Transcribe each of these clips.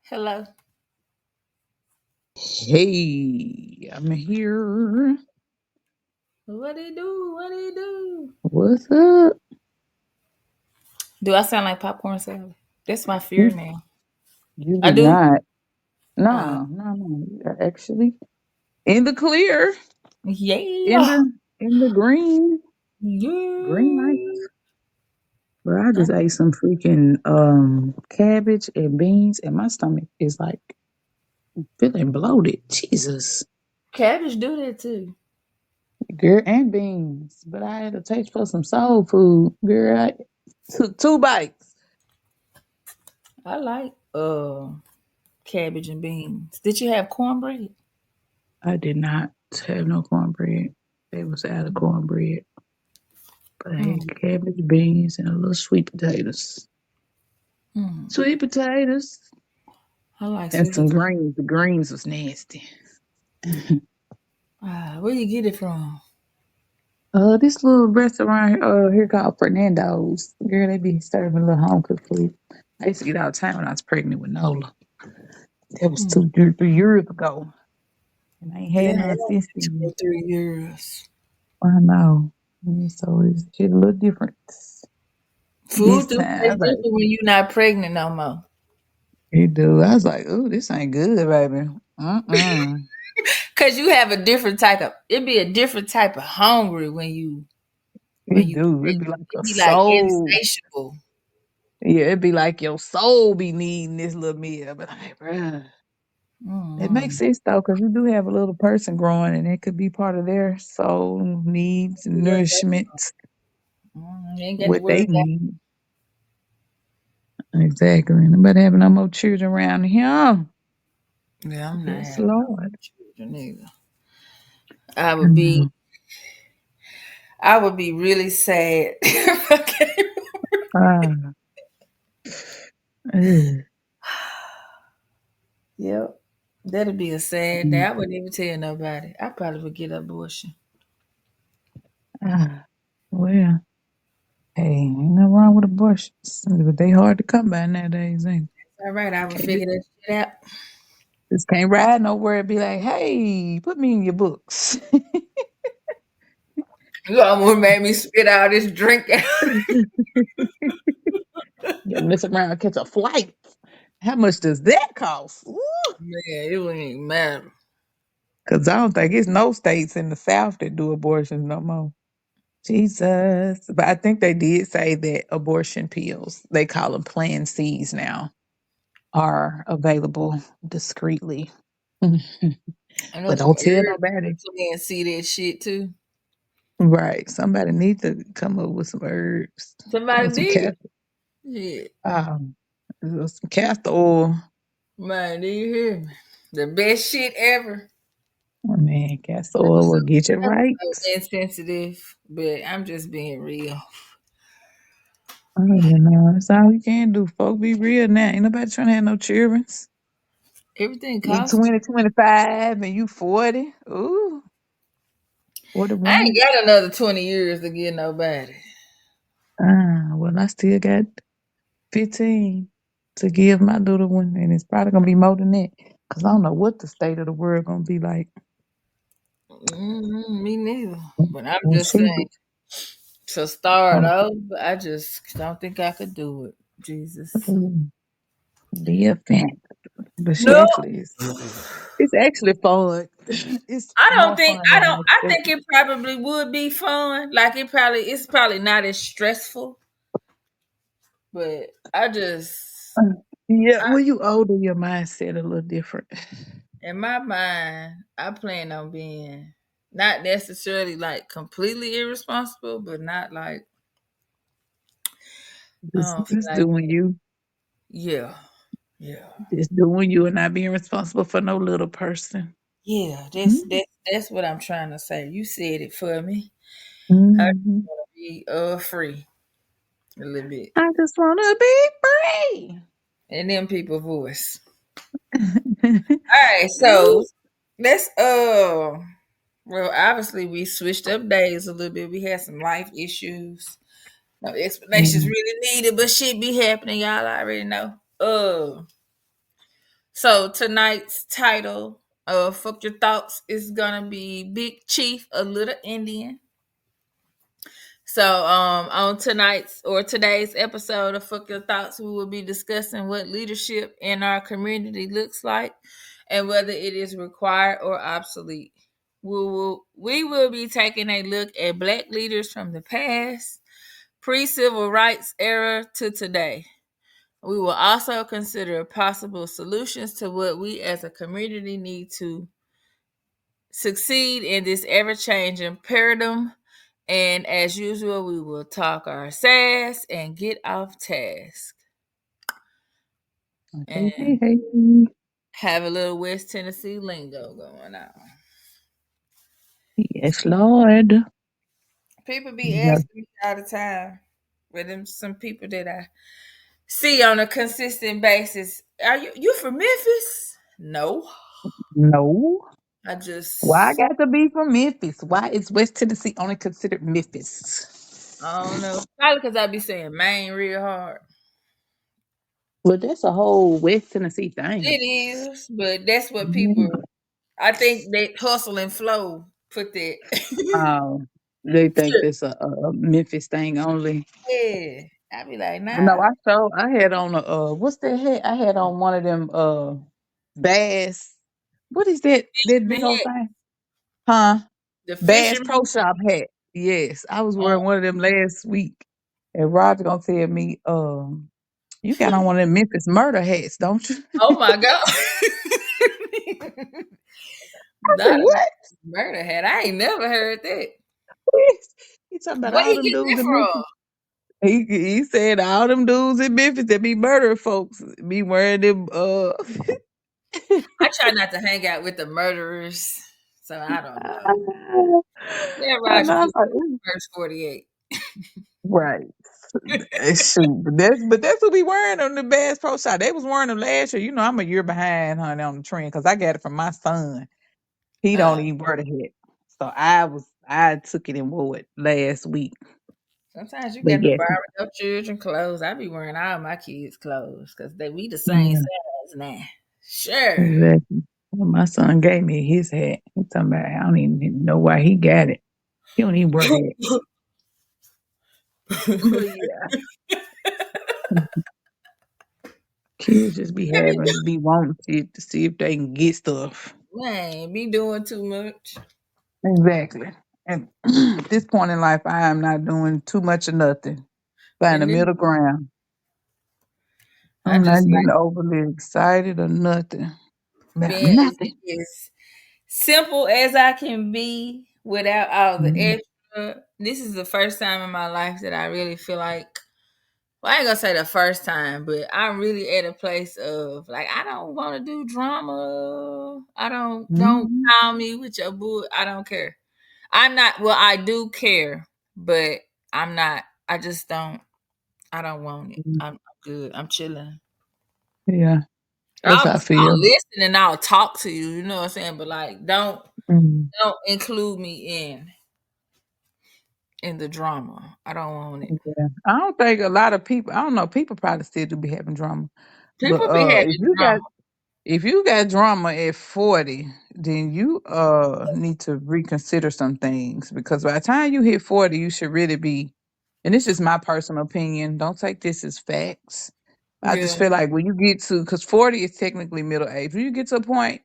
Hello. Hey, I'm here. What do you do? What do you do? What's up? Do I sound like popcorn salad? That's my fear You, now. you I do do. not. Uh, No. You're actually in the clear, in yeah. the green light. Yeah. But I just ate some freaking cabbage and beans, and my stomach is like feeling bloated. Jesus, Cabbage do that too. girl, and beans. But I had a taste for some soul food, girl. I took two bites. I like cabbage and beans. Did you have cornbread? I did not have no cornbread. They was out of cornbread. But I had Mm, cabbage, beans, and a little sweet potatoes. mm. Sweet potatoes I like and sweet some potato. greens. The greens was nasty. Where you get it from? This little restaurant here called Fernando's. Girl, they be serving a little home cooked food. I used to eat all the time when I was pregnant with Nola. That was Mm. 2 3 years ago, and I ain't Yeah, had it none only since been 2 or then. 3 years. I know. So it's hit a little different this Food do time. I taste was like, different when you're not pregnant no more. it do. I was like, ooh, this ain't good, baby. Mm-mm. Cause you have a different type of it'd be a different type of hungry when It you do. It be pregnant. like It'd a be like soul. insatiable. Yeah, it'd be like your soul be needing this little meal. But like, bruh, it makes Mm-hmm. sense though, because you do have a little person growing, and it could be part of their soul needs and nourishment, You ain't got to what worry they about. need. Exactly. Nobody having no more children around here. Yeah, I'm not Yes, having no more Lord. children either. I I would be know. I would be really sad. Okay. Ah, ugh. Yep. That'd be a sad day. Mm. I wouldn't even tell nobody. I probably would get abortion. Ah, well, hey, ain't nothing wrong with abortions, but they hard to come by nowadays, ain't All right, I would they? figure that shit out. Just can't ride nowhere and be like, hey, put me in your books. You almost made me spit out this drink. You mess around and catch a flight. How much does that cost? Man, it wouldn't even matter. Because I don't think it's no states in the South that do abortions no more. Jesus. But I think they did say that abortion pills, they call them Plan Cs now, are available discreetly. I know But some don't tell herbs nobody. and see that shit too. Right. Somebody needs to come up with some herbs or Somebody some did. castor, Yeah. um, some castor oil. Man, do you hear me? The best shit ever. Oh, man, castor Never oil so, will get you never right. so insensitive, but I'm just being real. Oh, you know, that's all you can do. Folk be real now. Ain't nobody trying to have no children. Everything You costs. 20, 25, and you 40. Ooh, 41. I ain't got another 20 years to get nobody. Well, I still got 15 to give my little one, and it's probably gonna be more than that. Cause I don't know what the state of the world gonna be like Me neither. But I'm when just she saying, be. to start Um, over, I just don't think I could do it. Jesus. be a fan, but she No. actually is. It's actually fun. It's more fun I than don't I I think expected. it probably would be fun. Like it's probably not as stressful, but I just Uh, Yeah, when you older, your mindset a little different. in my mind, I plan on being not necessarily like completely irresponsible, but not like I Just, don't feel just like doing you, yeah, yeah, just doing you, and not being responsible for no little person. yeah. Mm-hmm. That's what I'm trying to say. You said it for me. I just Mm-hmm. want to be free a little bit, I just wanna be free. and then people voice. All right, so Ooh. let's well, obviously we switched up days a little bit. We had some life issues. No explanations Mm. really needed, but shit be happening. Y'all already know. So tonight's title of Fuck Your Thoughts is gonna be Big Chief, a Little Indian. So on tonight's or today's episode of Fuck Your Thoughts, we will be discussing what leadership in our community looks like and whether it is required or obsolete. We will be taking a look at black leaders from the past, pre-civil rights era to today. We will also consider possible solutions to what we as a community need to succeed in this ever-changing paradigm. And as usual, we will talk our sass and get off task Hey, and hey, hey. have a little West Tennessee lingo going on. Yes, Lord. People be Yeah. asking me all the time, with them some people that I see on a consistent basis. Are you from Memphis? No, No. I Why I just got to be from Memphis? Why is West Tennessee only considered Memphis? I don't know. Probably because I be saying Maine real hard. Well, that's a whole West Tennessee thing. It is, but that's what Mhm. people. I think they hustle and flow put that. Um, they think that's a Memphis thing only. Yeah, I be like, No, nah. I had on a what's that hat? I had on one of them Bass. What is that Fisherman big old hat, thing? Huh? the Bass fisherman Pro Shop hat. Yes. I was wearing hat. one of them last week. And Roger gonna tell me, you got on one of them Memphis murder hats, don't you? Oh my god, I said, not a what? murder hat. I ain't never heard that. He talking about Where all he them get dudes that in from? Memphis. He said all them dudes in Memphis that be murdering folks be wearing them I try not to hang out with the murderers, so I don't know. Yeah, I Roger know. I was put like, "Ooh." verse 48. Right. Shoot. But that's what we wearing on the Bass Pro Shop. They was wearing them last year. You know, I'm a year behind, honey, on the trend because I got it from my son. He don't Uh, even wear the hat. So I took it and wore it last week. Sometimes you But got to yes, borrow your children clothes. I be wearing all my kids' clothes because they we the same yeah, size now. Sure. exactly. Well, my son gave me his hat. He talking about I don't even know why he got it. He don't even wear hats. But yeah, kids just be wanting to see if they can get stuff. Man, be doing too much. Exactly. And at this point in life, I am not doing too much of nothing. Find a And then middle ground. I I'm not just getting like overly excited or nothing. About being nothing. as simple as I can be without all the Mhm. extra. This is the first time in my life that I really feel like, well, I ain't gonna say the first time, but I'm really at a place of like I don't want to do drama. I don't Mhm. call me with your bull. I don't care. I'm not. Well, I do care, but I'm not. I just don't. I don't want it. Mhm. I'm good. I'm chilling. Yeah, that's how I I'll feel. listen and I'll talk to you. You know what I'm saying? But like, Mhm. don't include me in the drama. I don't want it. Yeah. I don't think a lot of people. I don't know. People probably still do be having drama, but People be having drama. if you got drama at 40, then you need to reconsider some things because by the time you hit 40, you should really be. And this is my personal opinion. Don't take this as facts. I just Yeah. feel like when you get to, because 40 is technically middle age, when you get to a point,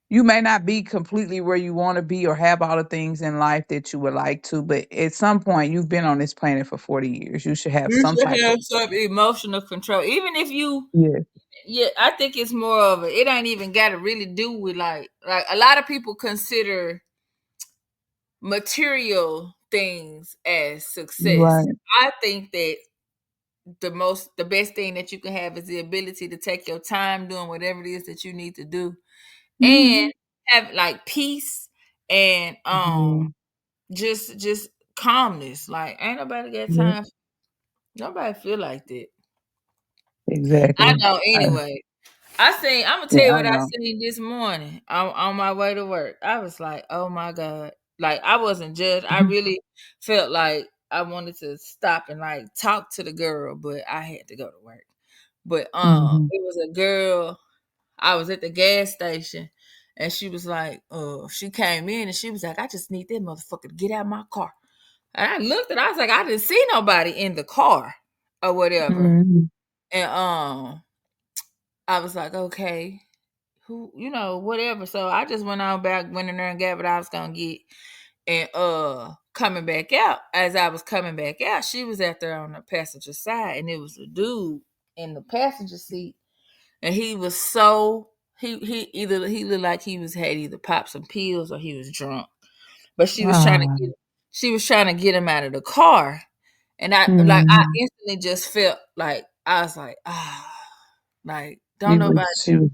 you may not be completely where you want to be or have all the things in life that you would like to, but at some point, you've been on this planet for 40 years. You should have You some should type of, have some emotional control. Even if you, yeah. yeah, I think it's more of it ain't even got to really do with like a lot of people consider material things as success. Right. I think that the best thing that you can have is the ability to take your time doing whatever it is that you need to do and Hmm. have like peace and Hmm. just calmness. Like ain't nobody got Yeah, time. Nobody feel like that. I exactly. know I, anyway. I'm gonna yeah, tell you I what I know. seen this morning on my way to work. I was like, oh my God. Like I wasn't judged. I Mhm. really felt like I wanted to stop and like talk to the girl, but I had to go to work. But Mhm. it was a girl. I was at the gas station and she was like, she came in and she was like, I just need that motherfucker to get out of my car. And I looked and I was like, I didn't see nobody in the car or whatever. Mhm. And I was like, okay, who, whatever. So I just went in there and got what I was gonna get. And coming back out, as I was coming back out, she was out there on the passenger side, and it was a dude in the passenger seat, and he was so he looked like had either popped some pills or he was drunk. But Ah. she was trying to get him out of the car. And I Mhm. instantly just felt like I was like, like don't He was nobody. she was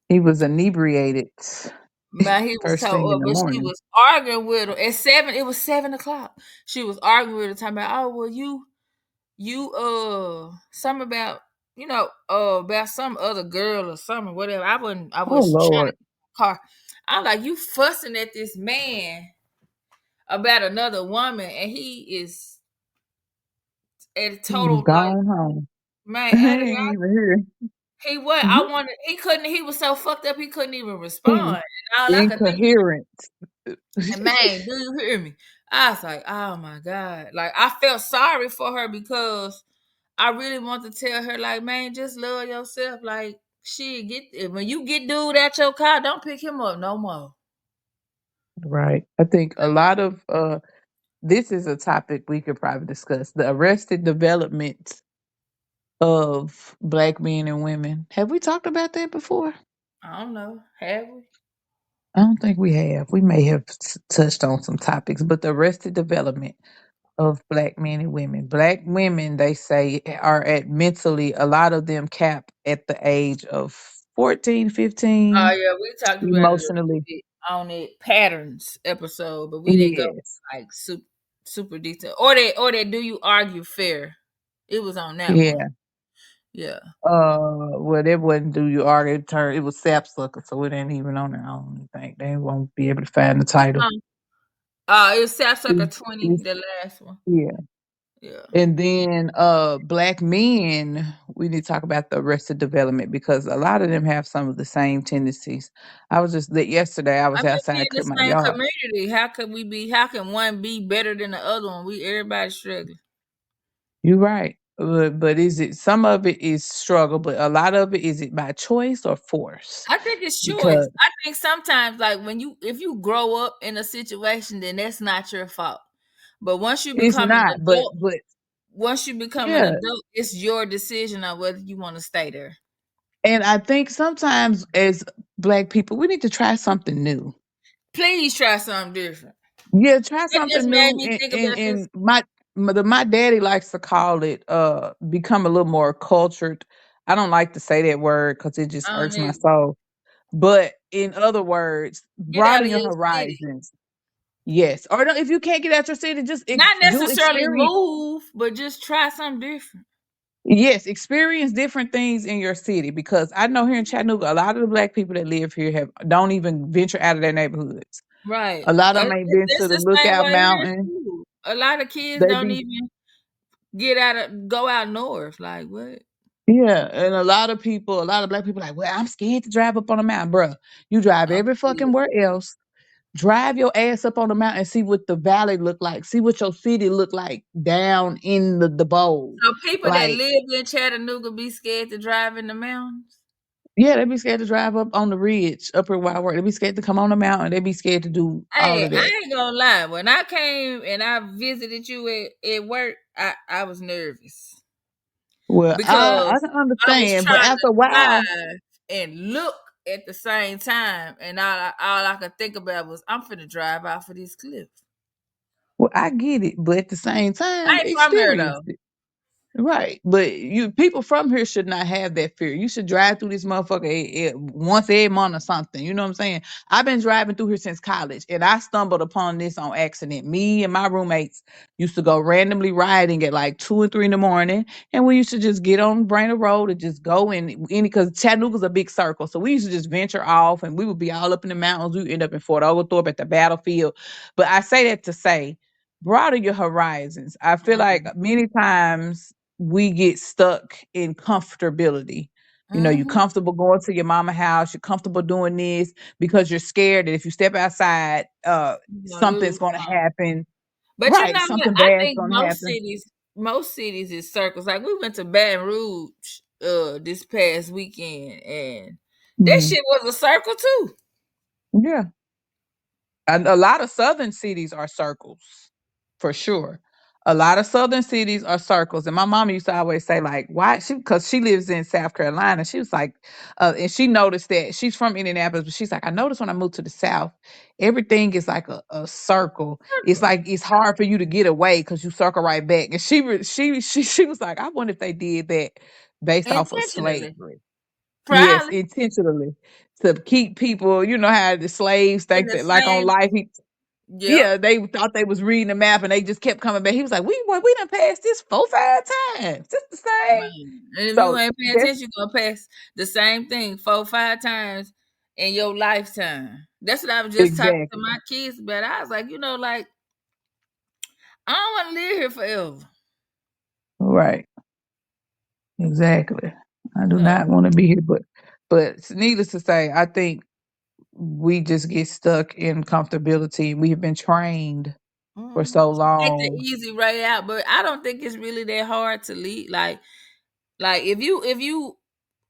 he was inebriated Man, he was first so thing in up, the but she morning. was arguing with him at 7. It was 7 o'clock. She was arguing with him, talking about, oh well, you something about about some other girl or something, whatever. I Oh was trying to Lord. get in the car. I'm like, you fussing at this man about another woman, and he is at a He was total like, gone home. man, He out of ain't even here. he what I Mhm. wanted. He was so fucked up he couldn't even respond. He And all I could think. incoherent. And man, do you hear me? I was like, oh my God. Like I felt sorry for her because I really want to tell her, like, man, just love yourself. Like, shit, when you get dude at your car, don't pick him up no more. Right. I think a lot of this is a topic we could probably discuss. The arrested development of black men and women. Have we talked about that before? I don't know. Have we? I don't think we have. We may have touched on some topics, but the arrested development of black men and women. Black women, they say, are at mentally, a lot of them cap at the age of 14, Oh 15, yeah, we talked about it a little emotionally. bit on it patterns episode, but we didn't go Yes. like super detail. Or that do you argue fair? It was on that one. Yeah. Yeah. Well, it wasn't do you argue turn. It was sapsucker, so it ain't even on their own. I think they won't be able to find the What title. song? It was Sapsucker It's, 20, it's, the last one. yeah. Yeah. And then black men, we need to talk about the arrested development because a lot of them have some of the same tendencies. I was just that yesterday I I was mean, we outside in the cutting my same yard. community. How can one be better than the other one? Everybody struggling. You're right. But is it some of it is struggle, but a lot of it is it by choice or force? I think it's choice. Because I think sometimes, like if you grow up in a situation, then that's not your fault. But it's not, but once you become an yeah. adult, it's your decision on whether you want to stay there. And I think sometimes as black people, we need to try something new. Please try something different. Yeah, try It just something made new. me think And, about this. and my daddy likes to call it become a little more cultured. I don't like to say that word because it just I don't irks my need soul. But in other words, get out broaden of your your city. horizons. Yes. Or no, if you can't get out your city, just Not do necessarily experience. move, but just try something different. Yes, experience different things in your city because I know here in Chattanooga, a lot of the black people that live here have don't even venture out of their neighborhoods. Right. A lot of them ain't been to It's the the same Lookout way here Mountain. too. A lot of kids They don't be even go out north. Like what? Yeah, and a lot of people, a lot of black people like, well, I'm scared to drive up on a mountain, bruh. You drive Oh, every yeah. fucking where else. Drive your ass up on the mountain and see what the valley look like. See what your city look like down in the bowl. So people that Like, live in Chattanooga be scared to drive in the mountains. yeah, they be scared to drive up on the ridge, up here where I work. They be scared to come on the mountain. They be scared to do all Hey, of that. I ain't gonna lie. When I came and I visited you at work, I was nervous Well, I because can I was understand, but trying after a to while, drive and look at the same time, and all I could think about was I'm finna drive off of this cliff. well, I get it, but at the same I time, ain't from there experience though. it. Right, but you people from here should not have that fear. You should drive through this motherfucker once every month or something. You know what I'm saying? I've been driving through here since college, and I stumbled upon this on accident. Me and my roommates used to go randomly riding at like 2 and 3 in the morning, and we used to just get on Brainerd Road and just go in any because Chattanooga's a big circle, so we used to just venture off, and we would be all up in the mountains. We would end up in Fort Oglethorpe at the battlefield. But I say that to say, broaden your horizons. I feel like Mhm. many times we get stuck in comfortability. You know, you're Mm-hmm. comfortable going to your mama house, you're comfortable doing this because you're scared that if you step outside, You gonna something's lose gonna some. happen. But you Right, know what? something I bad's think gonna happen. most cities is circles. Like we went to Baton Rouge this past weekend, and that Mhm. shit was a circle too. Yeah. And a lot of southern cities are circles, for sure. A lot of southern cities are circles. And my mom used to always say, like, why? Because she lives in South Carolina. She was like, and she noticed that she's from Indianapolis, but she's like, I noticed when I moved to the South, everything is like a circle. It's Circle. like it's hard for you to get away because you circle right back. And she was like, I wonder if they did that based off of Intentionally. slavery. Yes, Probably. intentionally to keep people, you know how the slaves In think the that like on same. life Yep. yeah, they thought they was reading the map and they just kept coming back. He was like, we done passed this 4, 5 times. Just the same. Man. And if you So ain't paying that's attention, you're gonna pass the same thing 4, 5 times in your lifetime. That's what I was just talking to exactly my kids about. I was like, like, I don't want to live here forever. right. Exactly. I do So, not want to be here, but needless to say, I think we just get stuck in comfortability. We have been trained for so take the long. easy way out, but I don't think it's really that hard to lead. Like if you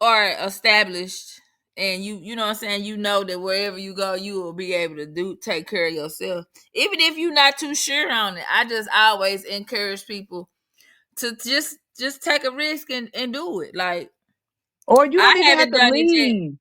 are established and you know what I'm saying, you know that wherever you go, you will be able to take care of yourself. Even if you're not too sure on it. I just always encourage people to just take a risk and do it. Like Or you I don't even have haven't to done it yet. leave.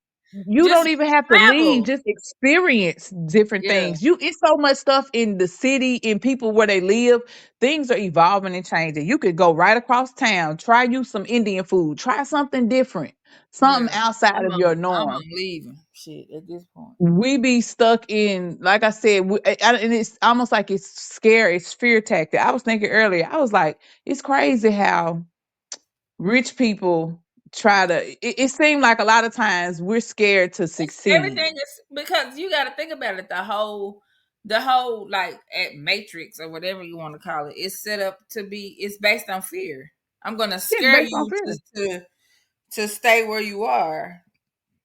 You Just don't even have to leave. travel. Just experience different Yeah, things. It's so much stuff in the city, in people where they live. Things are evolving and changing. You could go right across town, try you some Indian food, try something different, something yeah. outside of your I'm norm. on leaving. Shit, at this point. We be stuck in, like I said, and it's almost like it's scary. It's fear tactic. I was thinking earlier. I was like, it's crazy how rich people try to it seemed like a lot of times we're scared to succeed. Everything is because you got to think about it. The whole like at Matrix or whatever you want to call it, it's set up to be. It's based on fear. I'm gonna Yeah, scare based on you fear. to stay where you are.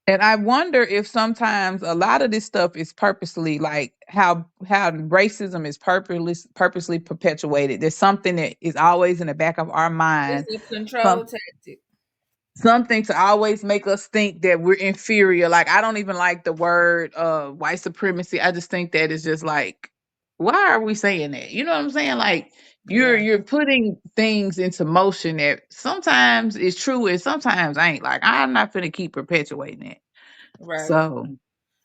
And I wonder if sometimes a lot of this stuff is purposely, like how racism is purposely perpetuated. There's something that is always in the back of our mind, It's a control tactic. something to always make us think that we're inferior. Like I don't even like the word white supremacy. I just think that it's just like, why are we saying that? You know what I'm saying? Like Yeah, you're putting things into motion that sometimes is true and sometimes ain't. Like I'm not gonna keep perpetuating it. right. So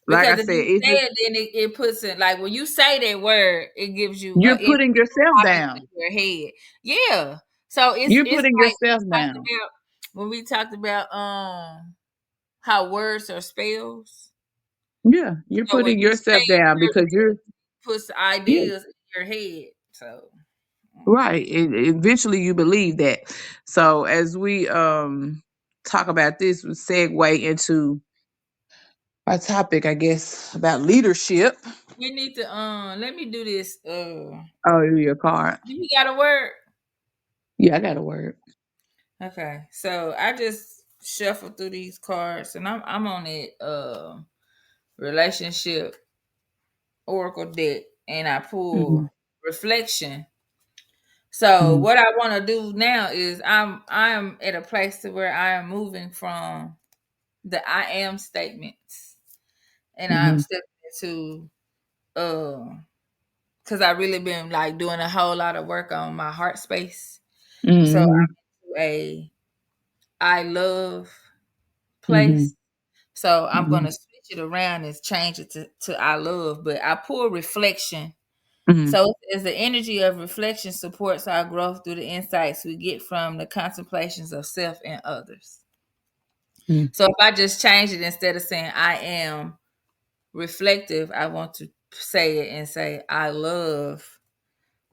like Because I if said, you it's say just it, then it puts it like when you say that word, it gives you a you're image putting yourself pop into down. your head. Yeah. So You're it's putting like yourself down. when we talked about how words are spells. Yeah, you're So when putting you say yourself down because you're puts yeah. ideas in your head. So Right. Eventually you believe that. So as we talk about this, we segue into our topic, I guess, about leadership. we need to let me do this. Oh, your card. You got a word? Yeah, I got a word. Okay. So I just shuffled through these cards and I'm on it relationship oracle deck and I Mm-hmm. pull reflection. So Mm-hmm. what I want to do now is I'm at a place to where I am moving from the I am statements and I'm Mm-hmm. stepping into because I really been like doing a whole lot of work on my heart space. So Mm-hmm. I'm into a I love Mm-hmm. place. So I'm Mm-hmm. gonna switch it around and change it to I love, but I pull reflection. Mm-hmm. So as the energy of reflection supports our growth through the insights we get from the contemplations of self and others. So if I just change it instead of saying I am reflective, I want to say it and say I love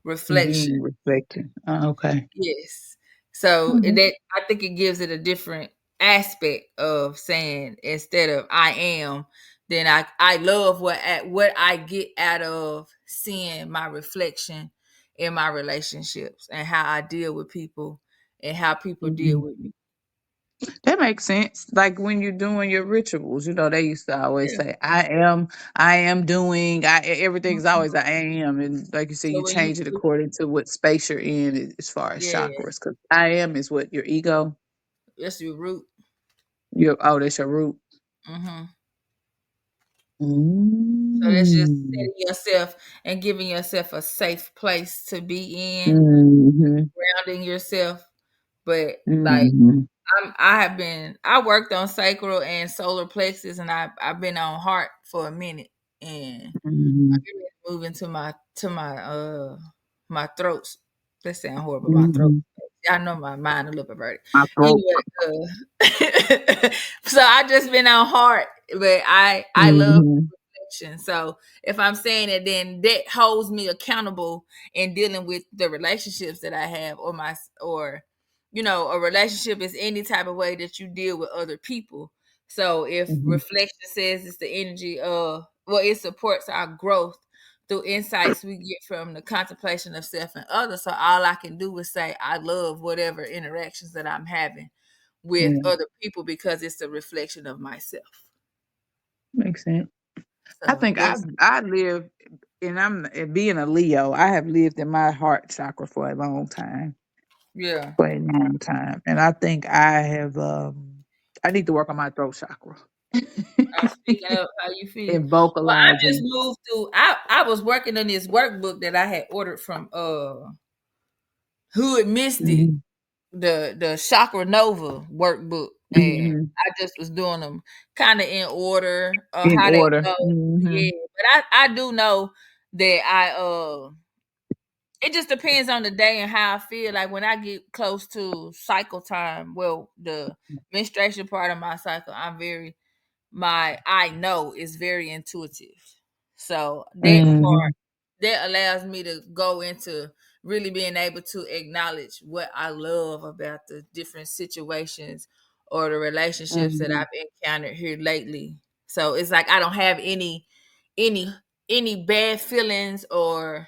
reflection. Being reflecting. Okay. Yes. So Mm-hmm. that I think it gives it a different aspect of saying instead of I am, then I love what I get out of seeing my reflection in my relationships and how I deal with people and how people deal Mm-hmm. with me. That makes sense. Like when you're doing your rituals, they used to always Yeah. say, I am doing, everything's always I am. And like you said, So you when you change it according to what space you're in as far as yeah, chakras. Because I am is what your ego, that's your root. that's your root. Mm-hmm. So that's just Mm. setting yourself and giving yourself a safe place to be in, Mm-hmm. grounding yourself. But like Mm-hmm. I worked on sacral and solar plexus, and I've been on heart for a minute, and Mm-hmm. I'm getting ready to move into my throats. That sound horrible. My throat. Mm-hmm. I know my mind a little perverted. My throat. Anyway, so I just been on heart, but I love Mm-hmm. reflection. So if I'm saying it, then that holds me accountable in dealing with the relationships that I have, or a relationship is any type of way that you deal with other people. So if Mm-hmm. reflection says it's the energy of, well, it supports our growth through insights we get from the contemplation of self and others. So all I can do is say I love whatever interactions that I'm having with Yeah, other people because it's a reflection of myself. makes sense. I So think I live, and being a Leo, I have lived in my heart chakra for a long time, yeah. and I think I have. I need to work on my throat chakra Speaking of how you feel, and well, I just vocalizing. moved through. I was working on this workbook that I had ordered from Hood Mystic, Mhm. the Chakra Nova workbook, and Mhm. I just was doing them kind of in order of In how they order. go. Hmm. Yeah, but I do know that it just depends on the day and how I feel. Like when I get close to cycle time, well, the menstruation part of my cycle, my I know is very intuitive. So that part Hmm. that allows me to go into really being able to acknowledge what I love about the different situations or the relationships that Hmm. I've encountered here lately. So it's like I don't have any any bad feelings or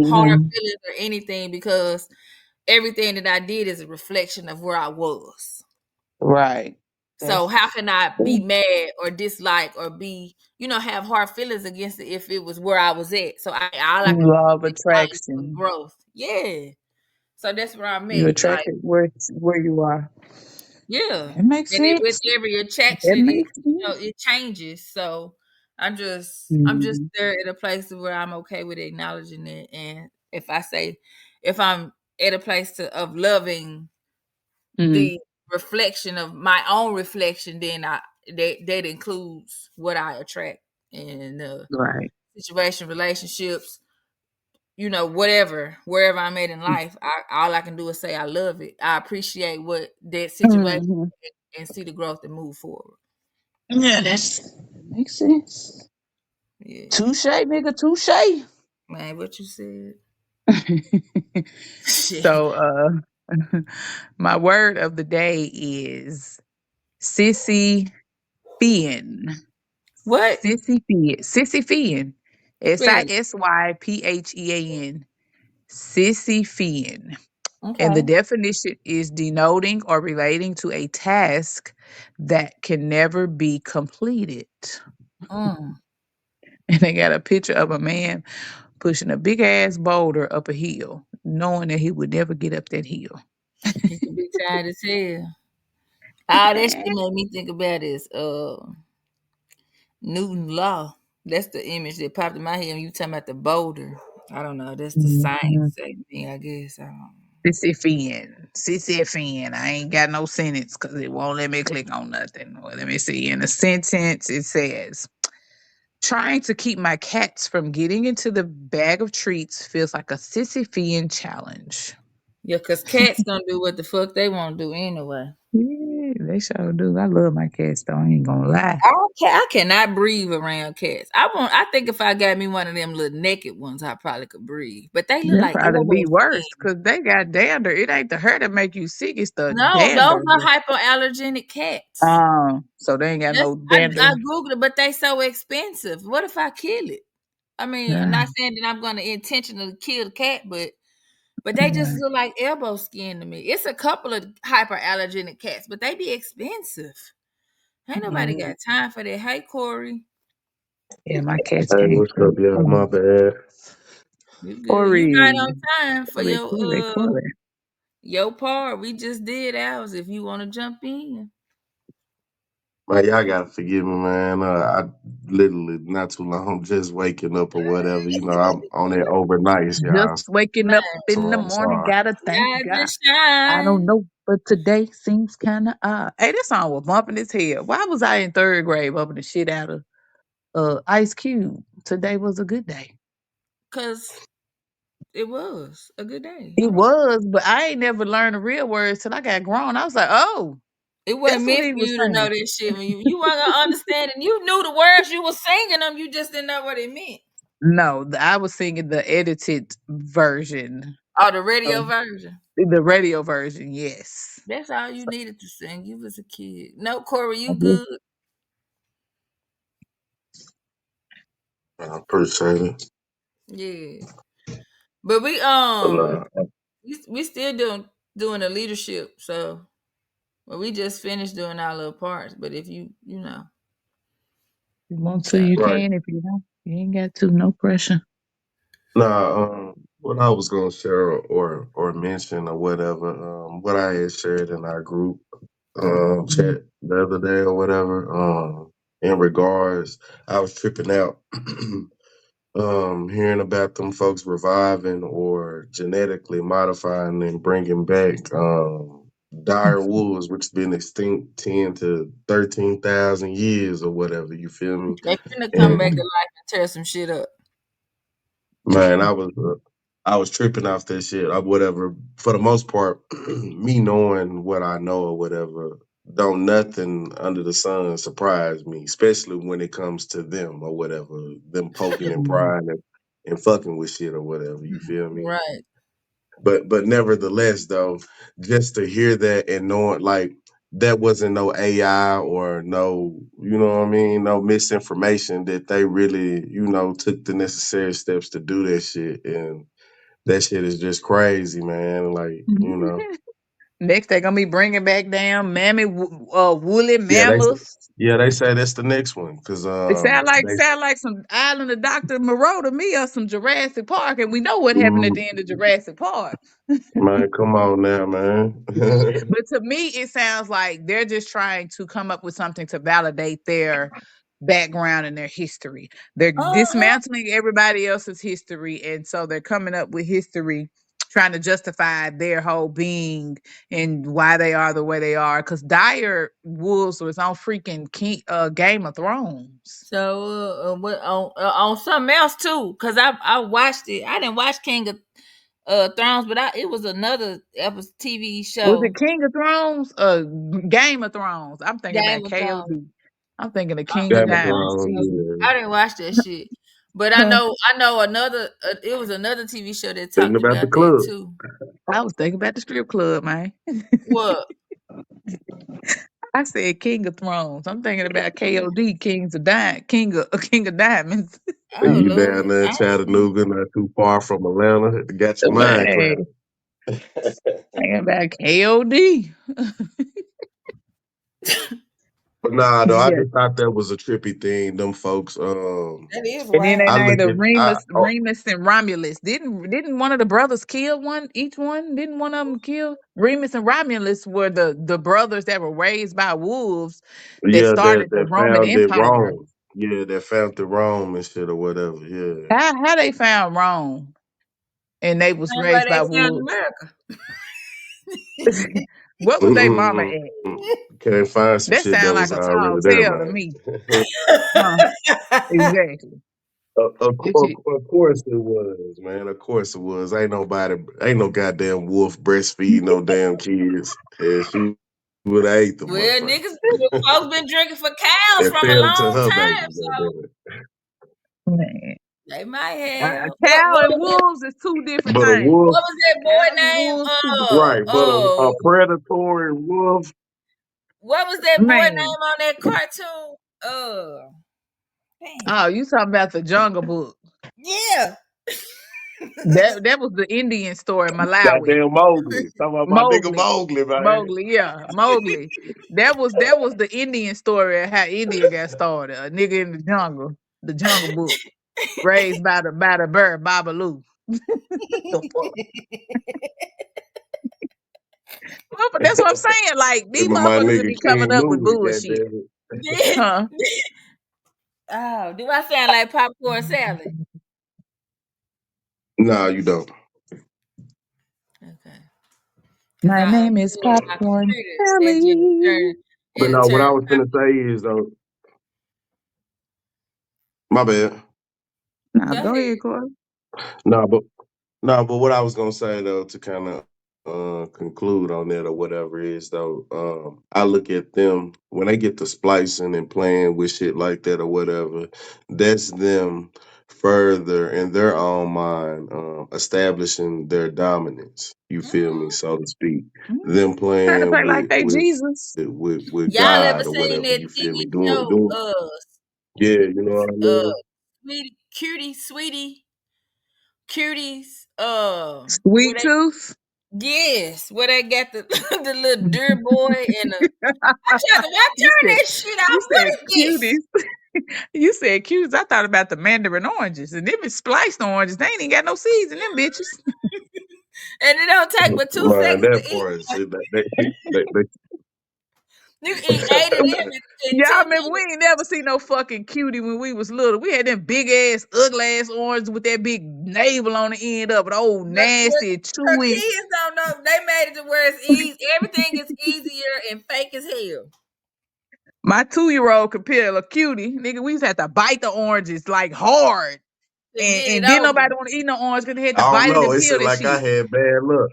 hard Hmm. feelings or anything because everything that I did is a reflection of where I was. Right. So That's how can I be cool. mad or dislike or have hard feelings against it if it was where I was at? So all I can do Law of is acknowledge the attraction. growth. Yeah. So that's where I'm You at. Like, attract it where you are. yeah. That makes And with sense. every That attraction, makes sense. it changes. So I'm just Hmm. there at a place where I'm okay with acknowledging it. And if I'm at a place of loving Hmm. the reflection of my own reflection, then that includes what I attract in the Right. situation, relationships, whatever, wherever I'm at in life. All I can do is say I love it. I appreciate what that situation Hmm. and see the growth and move forward. Yeah, that makes sense. Yeah, Touche, nigga, touche. man, what you said. Shit. So, my word of the day is Sissy Fian. What? Sissy Fian. Sissy Fian. Spell it. Sissyphean. Sissy Fian. And the Okay. definition is denoting or relating to a task that can never be completed. Mm. And they got a picture of a man pushing a big ass boulder up a hill, knowing that he would never get up that hill. He could be tired as hell. All that shit made me think about is Newton Law. That's the image that popped in my head when you talking about the boulder. I don't know. That's the Mhm. science thing, I guess. I don't know. Sisyphean. Sisyphean. I ain't got no sentence because it won't let me click on nothing. Well, let me see. In the sentence, it says, trying to keep my cats from getting into the bag of treats feels like a Sisyphean challenge. Yeah, cause cats gonna do what the fuck they want to do anyway. Yeah, they sure do. I love my cats, though. I ain't gonna lie. I cannot breathe around cats. I think if I got me one of them little naked ones, I probably could breathe. But they look That like probably Elmo be worse skin. because they got dander. It ain't the hair that make you sick, it's the No, those dander. are hypoallergenic cats. So they ain't got That's no I dander. googled it, but they so expensive. What if I kill it? I mean, I'm Yeah. not saying that I'm gonna intentionally kill the cat, but But they just look like elbow skin to me. It's a couple of hyperallergenic cats, but they be expensive. Ain't nobody got time for that. Hey, Corey. Yeah, my cats Hey, can't what's up, sleep. y'all? My bad. You good. You right Corey, on time for Corey. your part. We just did ours if you want to jump in. Man, y'all gotta forgive me, man. I literally not too long, just waking up or whatever. You know, I'm on that overnight, y'all. Just waking up Man, So in the I'm morning, sorry. gotta thank rise and God. I don't shine. know, but today seems kind of odd. Hey, this song was bumping his head. Why was I in third grade bumping the shit out of Ice Cube? Today was a good day. Cause it was a good day. It Hold on. was, but I ain't never learned the real words till I got grown. I was like, oh, It wasn't that's what meant he for was you to know saying. this shit when you weren't gonna understand and you knew the words you were singing them, you just didn't know what it meant. No, I was singing the edited version Oh, the radio of version. the radio version. Yes, That's all you needed to sing. You was a kid. No, Corey, I you did. good. I appreciate it. Yeah. But But nah, we still doing the leadership, so well, we just finished doing our little parts. But if you know, You want to, so you right. can. If you don't, you ain't got to. No pressure. Nah, what I was gonna share or mention or whatever, what I had shared in our group Mhm. chat the other day or whatever, in regards, I was tripping out. Hearing about them folks reviving or genetically modifying and bringing back dire wolves, which has been extinct 10 to 13,000 years or whatever. You feel me? they finna come back to And life and tear some shit up. man, I was tripping off that shit or whatever. For the most part, me knowing what I know or whatever, don't nothing under the sun surprise me, especially when it comes to them or whatever, them poking and Mhm. prying and fucking with shit or whatever. You feel me? Right. But nevertheless, though, just to hear that and knowing like that wasn't no AI or no, you know what I mean, no misinformation that they really, took the necessary steps to do that shit. And that shit is just crazy, man. Like, Next, they're gonna be bringing back down woolly yeah, mammoths. they say that's the next one because It they sound like some Island of Doctor Moreau to me, or some Jurassic Park, and we know what happened at mm, the end of Jurassic Park. man, come on now, man. But to me, it sounds like they're just trying to come up with something to validate their background and their history. They're Uh-huh. dismantling everybody else's history, and so they're coming up with history, trying to justify their whole being and why they are the way they are. Because Dire Wolves was on freaking Game of Thrones. So what on something else too? Cause I watched it. I didn't watch King of Thrones, but it was another episode TV Was it show, King of Thrones? Game of Thrones. I'm thinking Game about of Thrones. KOD. I'm thinking of I King of Game of Diamonds. Thrones, See, I didn't watch that shit, but I know another. It was another TV show that thinking talked about the about that club. too. I was thinking about the strip club, man. What? I said King of Thrones. I'm thinking about KOD, King of Diamonds. Oh You Lord, down there in Chattanooga, not too far from Atlanta. Got your mind Man, clouded. thinking about KOD. But nah, though, I Yeah. just thought that was a trippy thing. Them folks, that is And then they wild. I named look the at, I oh, Remus and Romulus. Didn't one of the brothers kill one? Each one? Didn't one of them kill? Remus and Romulus were the brothers that were raised by wolves that yeah, started the that Roman found it Empire. wrong. Yeah, that found it wrong and shit or whatever. Yeah. How they found Rome and they was Same way raised by they found wolves? America. What was their mama at? Can't find some That shit that sound like was a tall already there, tale to man. me. Huh? Exactly. This shit. Of course it was, man. Of course it was. Ain't no goddamn wolf breastfeeding no damn kids. And she would have ate the Well, motherfucker niggas, folks been drinking for cows and from a fed them to long her baby. time, so Goddamn it. Man. they might A have. cow and wolves is two different But a things. wolf, What was that boy Cows and name? wolves, two different. right? But a predatory wolf, What was that boy name Man. on that cartoon? Uh, damn. Oh, you talking about the Jungle Book. Yeah. That was the Indian story, Malawi. Goddamn Mowgli. Talking about my nigga Mowgli. Mowgli, man. Mowgli, yeah, Mowgli. That was the Indian story of how India got started. A nigga in the Jungle Book, raised by the bird Babalu. The fuck? Well, but that's what I'm saying. Like these My motherfuckers would nigga be coming King up with Louis, bullshit, goddamn Did- huh? oh, do I sound like popcorn salad? Nah, you don't. Okay. Because My I name is unplugged my Popcorn computer. It just Sally. turned, But it no, what I turned. was finna say is though, my bad. Now Go go ahead. ahead, Corey. No, but no, but what I was gonna say though to kind of conclude on that or whatever is though, I look at them when they get to splicing and playing with shit like that or whatever. That's them further in their own mind establishing their dominance. You feel me, Mhm. so to speak. Mhm. Them Trying to playing play like they Jesus. with Y'all ever God or seen whatever. that You feel TV me? Doing show, doing yeah, you know what I uh, mean. Sweetie, Cuties, where Sweet they, Tooth. yes, where they got the the little deer boy and the. I tried to why You turn said that shit you off? said What is this? cuties. You said cuties. I thought about the mandarin oranges, and them is spliced oranges. They ain't even got no seeds in them bitches. And it don't take but 2 seconds Man, to that eat. part is shit. That shit, they You can eat 8 of them in Y'all 10 remember we minutes. ain't never seen no fucking cutie when we was little. We had them big ass, ugly ass oranges with that big navel on the end of it, old But what nasty, her chewy. kids don't know, they made it to where it's easy. Everything is easier and fake as hell My 2-year-old could peel a cutie. Nigga, we used to have to bite the oranges like hard. to And get it and didn't over. nobody want to eat no orange because they had to I don't bite it know. and It peel seemed that like I shit. had bad luck.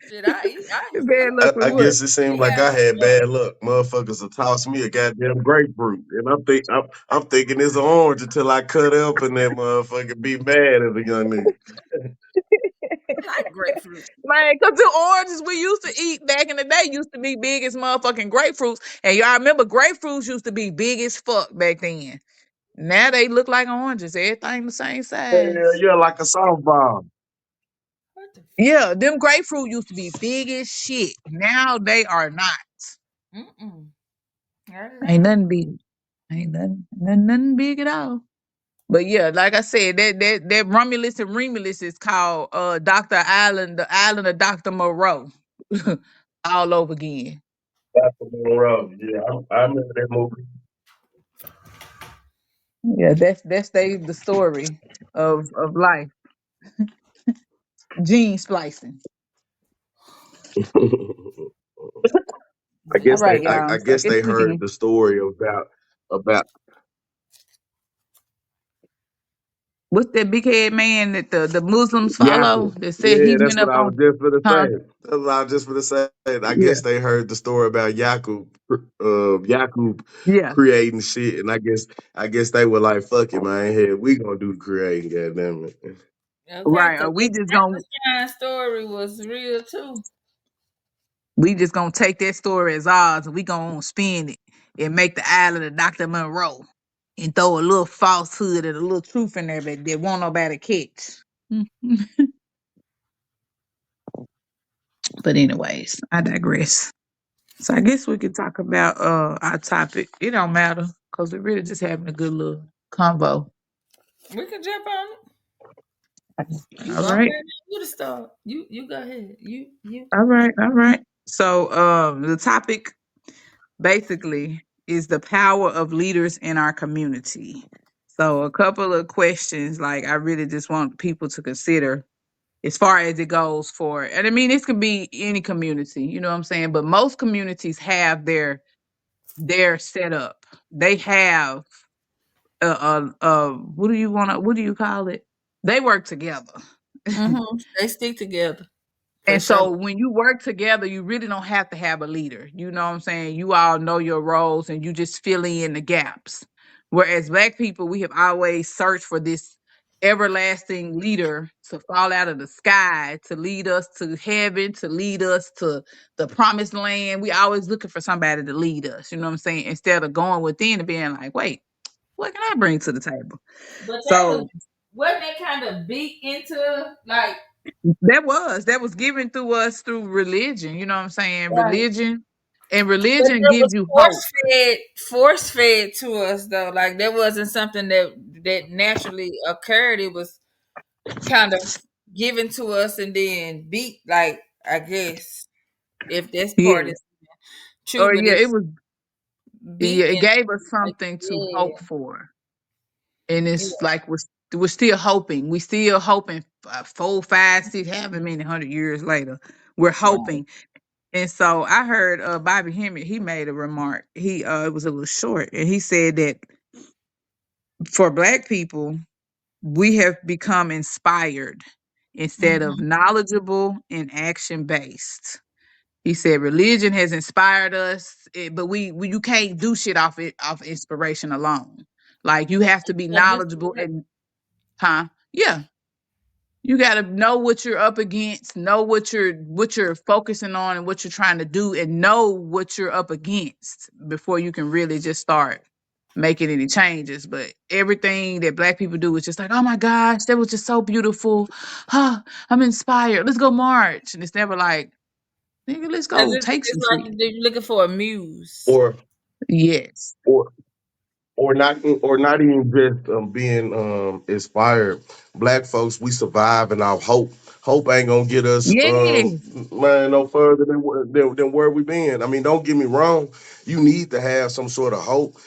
Shit, I used to Bad love luck it. with I what? guess it seemed We like had I a had bad luck. Motherfuckers will toss me a goddamn grapefruit, and I'm thinking it's an orange until I cut up and that motherfucker be mad as a young nigga. I like grapefruit. Man, cause the oranges we used to eat back in the day used to be big as motherfucking grapefruits. And y'all remember grapefruits used to be big as fuck back then. Now they look like oranges. Everything the same Hell size. yeah, like a softball. What the fuck? Yeah, them grapefruit used to be big as shit. Now they are not. Mm-mm. That is Ain't not. nothing big. Ain't nothing big at all. But yeah, like I said, that Romulus and Remulus is called Dr. Island, the island of Dr. Moreau. All over again. That's the road. Yeah, I remember that movie. Yeah, the story of life. Gene splicing. All right, y'all. I So I guess guess they we heard can. the story about What's that big head man that the Muslims follow Yakub. that said he Yeah, that's went what up I was on? just gonna Huh? say. That's what I was just gonna say. I Yeah, guess they heard the story about Yakub yeah. creating shit, and I guess they were like, "Fuck it, man. Here we gonna do the creating, goddamn it." Okay, Right. because Or that Frankenstein story was real too. we just gonna take that story as ours and we gonna spin it and make the island of Dr. Monroe and throw a little falsehood and a little truth in there that won't nobody catch. But anyways, I digress. So I guess we could talk about our topic. It don't matter because we're really just having a good little convo. We can jump on it. All I'm right. ready. You to start. You go ahead. You. All right. All right. So the topic basically is the power of leaders in our community. So a couple of questions like I really just want people to consider as far as it goes for, and I mean this could be any community, you know what I'm saying? But most communities have their setup. They have what do you call it? They work together. Mm-hmm. They stick together for And sure. so when you work together, you really don't have to have a leader. You know what I'm saying? You all know your roles and you just fill in the gaps. Whereas black people, we have always searched for this everlasting leader to fall out of the sky, to lead us to heaven, to lead us to the promised land. We always looking for somebody to lead us, you know what I'm saying? Instead of going within and being like, wait, what can I bring to the table? But that was So wasn't it kind of beat into like That was given through us through religion. You know what I'm saying? right. Religion, and But religion it was gives you hope. force fed to us though. Like that wasn't something that naturally occurred. It was kind of given to us and then beat. Like I guess if this part Yes. is true, Or but yeah, it it's was. Yeah, beat it and gave us like something to yeah, hope for, and yeah, it's like we're still hoping. We still hoping. 4, 5, 6, however many 100 years later, we're right. hoping. And so I heard Bobby Hemmett. He made a remark. He it was a little short, and he said that for Black people, we have become inspired instead of Mhm. knowledgeable and action based. He said religion has inspired us, but we you can't do shit off inspiration alone. Like you have to be Gotta do knowledgeable some work. and yeah, you got to know what you're up against, know what you're focusing on and what you're trying to do, and know what you're up against before you can really just start making any changes. But everything that Black people do is just like, oh my gosh, that was just so beautiful. Huh, I'm inspired. Let's go march. And it's never like, nigga, let's 'Cause go take it's some like shit. they're looking for a muse. or Yes. or or not even just being inspired. Black folks, we surviving off hope. Hope ain't gonna get us Yes. man no further than where we been. I mean, don't get me wrong. You need to have some sort of hope,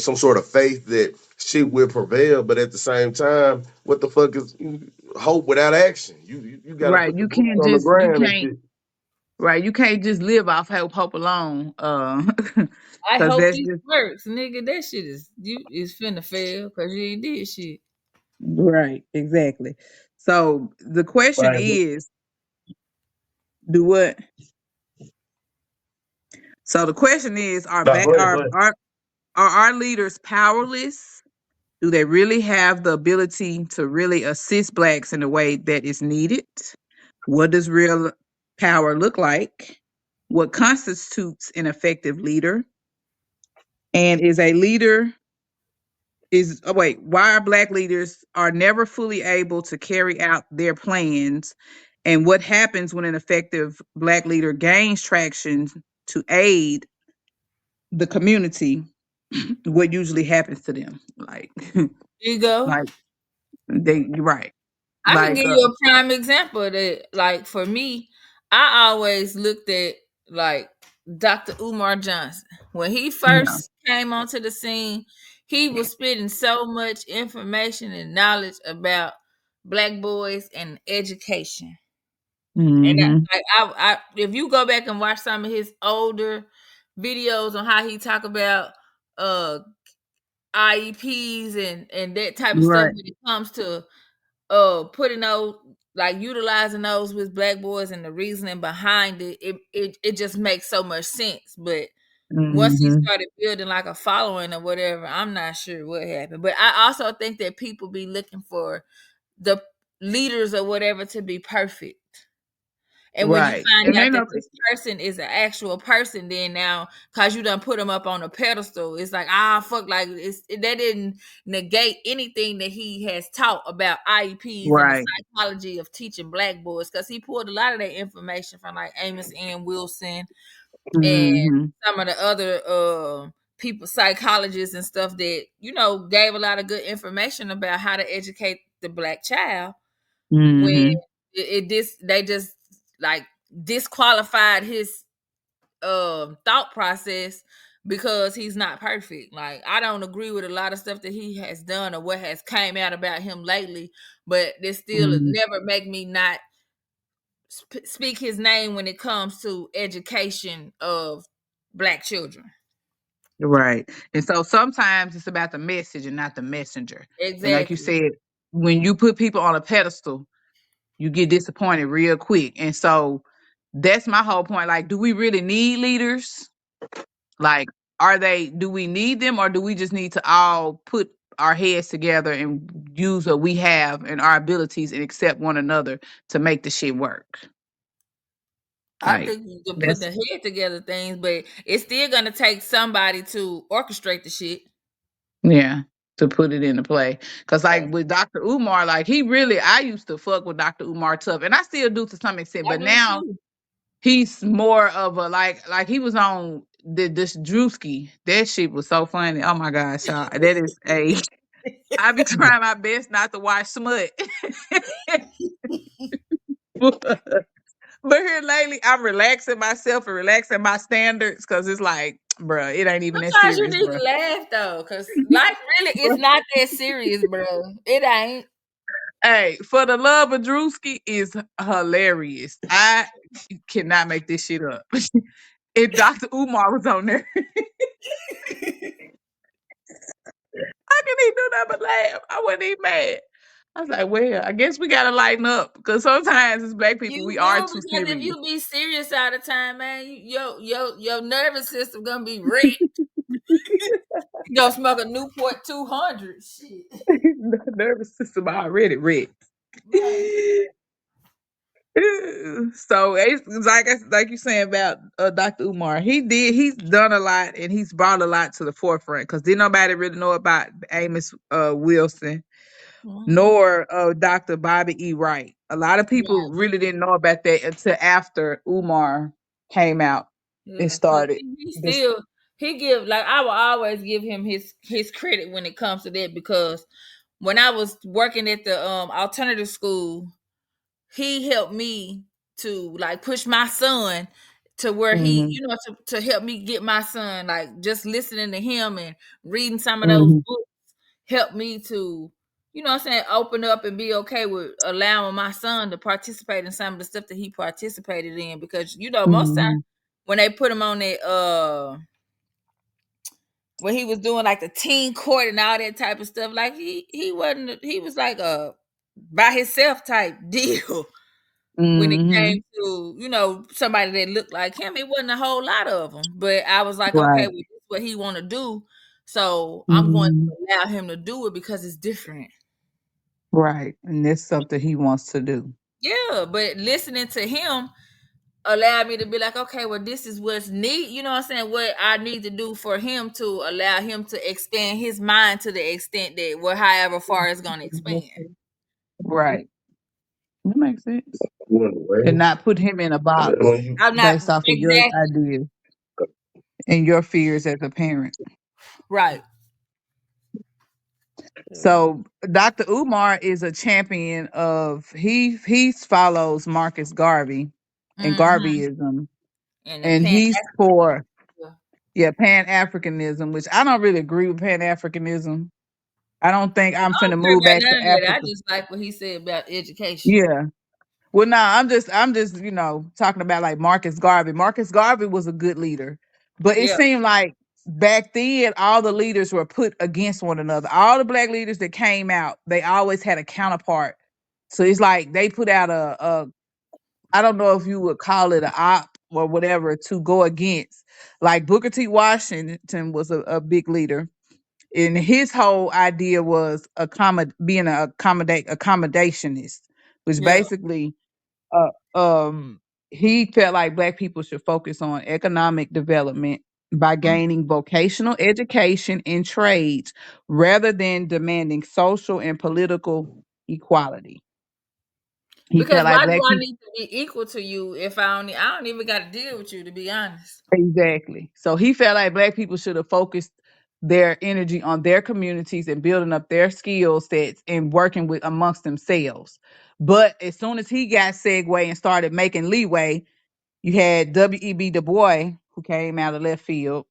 some sort of faith that shit will prevail. But at the same time, what the fuck is hope without action? You got to Right. put the boots on the You ground and can't, shit. right. You can't just live off hope alone. I Cause hope that's this just works, nigga. That shit is finna fail because you ain't did shit. right. Exactly. So the question Right. is, do what? So the question is, Now, go ahead. Go ahead. are our leaders powerless? Do they really have the ability to really assist Blacks in the way that is needed? What does real power look like? What constitutes an effective leader? And is a leader is oh wait, why are Black leaders are never fully able to carry out their plans? And what happens when an effective Black leader gains traction to aid the community? What usually happens to them? Like, Ego. like you're right. I can Like, give you a prime example of that. Like for me, I always looked at like Dr. Umar Johnson. When he yeah. first came onto the scene, he was spitting so much information and knowledge about black boys and education. And Hmm. if you go back and watch some of his older videos on how he talk about uh IEPs and that type of stuff Right. when it comes to putting those like utilizing those with black boys and the reasoning behind it just makes so much sense. But once he Hmm. started building like a following or whatever, I'm not sure what happened. But I also think that people be looking for the leaders or whatever to be perfect. And when you Right. find And out they that know. this person is an actual person, then now because you done put them up on a pedestal, it's like fuck, like that didn't negate anything that he has taught about IEPs and the Right. psychology of teaching black boys. Because he pulled a lot of that information from like Amos N. Wilson and Hmm. some of the other people, psychologists and stuff that gave a lot of good information about how to educate the black child when Hmm. they just like disqualified his thought process because he's not perfect. Like I don't agree with a lot of stuff that he has done or what has came out about him lately, but this still Hmm. never make me not speak his name when it comes to education of black children. Right. And so sometimes it's about the message and not the messenger. And like you Exactly. said, when you put people on a pedestal, you get disappointed real quick. And so that's my whole point. Like, do we really need leaders? Like, do we need them, or do we just need to all put our heads together and use what we have and our abilities and accept one another to make the shit work? I Like, think you can put that's, the head together things, but it's still gonna take somebody to orchestrate the shit. yeah. to put it into play. Cause Right. like with Dr. Umar, like he really, I used to fuck with Dr. Umar tough, and I still do to some extent, I but do now too. he's more of a like he was on this Drewski. That shit was so funny. Oh my gosh, y'all. That is a I be trying my best not to watch smut. But here lately, I'm relaxing myself and relaxing my standards because it's like, bruh, it ain't even that Sometimes you serious, need bruh. to laugh though, cause life really is not that serious, bro. It ain't. Hey, for the love of Drewski is hilarious. I cannot make this shit up. If Dr. Umar was on there, how can he do that but laugh? I wasn't even mad. I was like, well, I guess we gotta lighten up because sometimes as black people we You are do, too because if serious. you be serious all the time, man, your nervous system gonna be wrecked. You gonna smoke a Newport 200. Shit. Nervous system already ready. Man. So it's like you saying about Dr. Umar, he's done a lot and he's brought a lot to the forefront because didn't nobody really know about Amos Wilson Mhm. nor Dr. Bobby E. Wright. A lot of people Right. really didn't know about that until after Umar came out and Yeah, cause started he this. still he give, like, I will always give him his credit when it comes to that, because when I was working at the alternative school, he helped me to like push my son to where he, Hmm. to help me get my son, like just listening to him and reading some of those Hmm. books helped me to, what I'm saying, open up and be okay with allowing my son to participate in some of the stuff that he participated in, because most time Hmm. when they put him on that when he was doing like the teen court and all that type of stuff, like he was like a by himself type deal. When it Hmm. came to, somebody that looked like him, it wasn't a whole lot of them. But I was like, okay, Right. well, this is what he want to do, so I'm going Hmm. to allow him to do it because it's different. Right. And that's something he wants to do. Yeah, but listening to him allowed me to be like, okay, well, this is what's need. You know what I'm saying? What I need to do for him to allow him to expand his mind to the extent that, well, however far it's going to expand. Right. That makes sense. And When not put him in a box you I'm not based off of your exactly ideas and your fears as a parent. right. So Dr. Umar is a champion of he follows Marcus Garvey and Mm-hmm. Garveyism, And the and pan. he's for Pan Africanism, which I don't really agree with Pan Africanism. I don't think I'm I don't finna care move about back none to of that. I Africa. just like what he said about education. Yeah. Well, no, I'm just, talking about like Marcus Garvey. Marcus Garvey was a good leader, but it Yeah. seemed like back then all the leaders were put against one another. All the black leaders that came out, they always had a counterpart. So it's like they put out a I don't know if you would call it a op or whatever to go against. Like Booker T. Washington was a big leader, and his whole idea was being a accommodationist, which Yeah. basically uh, he felt like black people should focus on economic development by Mhm. gaining vocational education and trades rather than demanding social and political equality. He Because felt like why do black I people need to be equal to you if I don't even got to deal with you, to be honest. exactly. So he felt like black people should have focused their energy on their communities and building up their skill sets and working with amongst themselves. But as soon as he got segue and started making leeway, you had W.E.B. Du Bois, who came out of left field.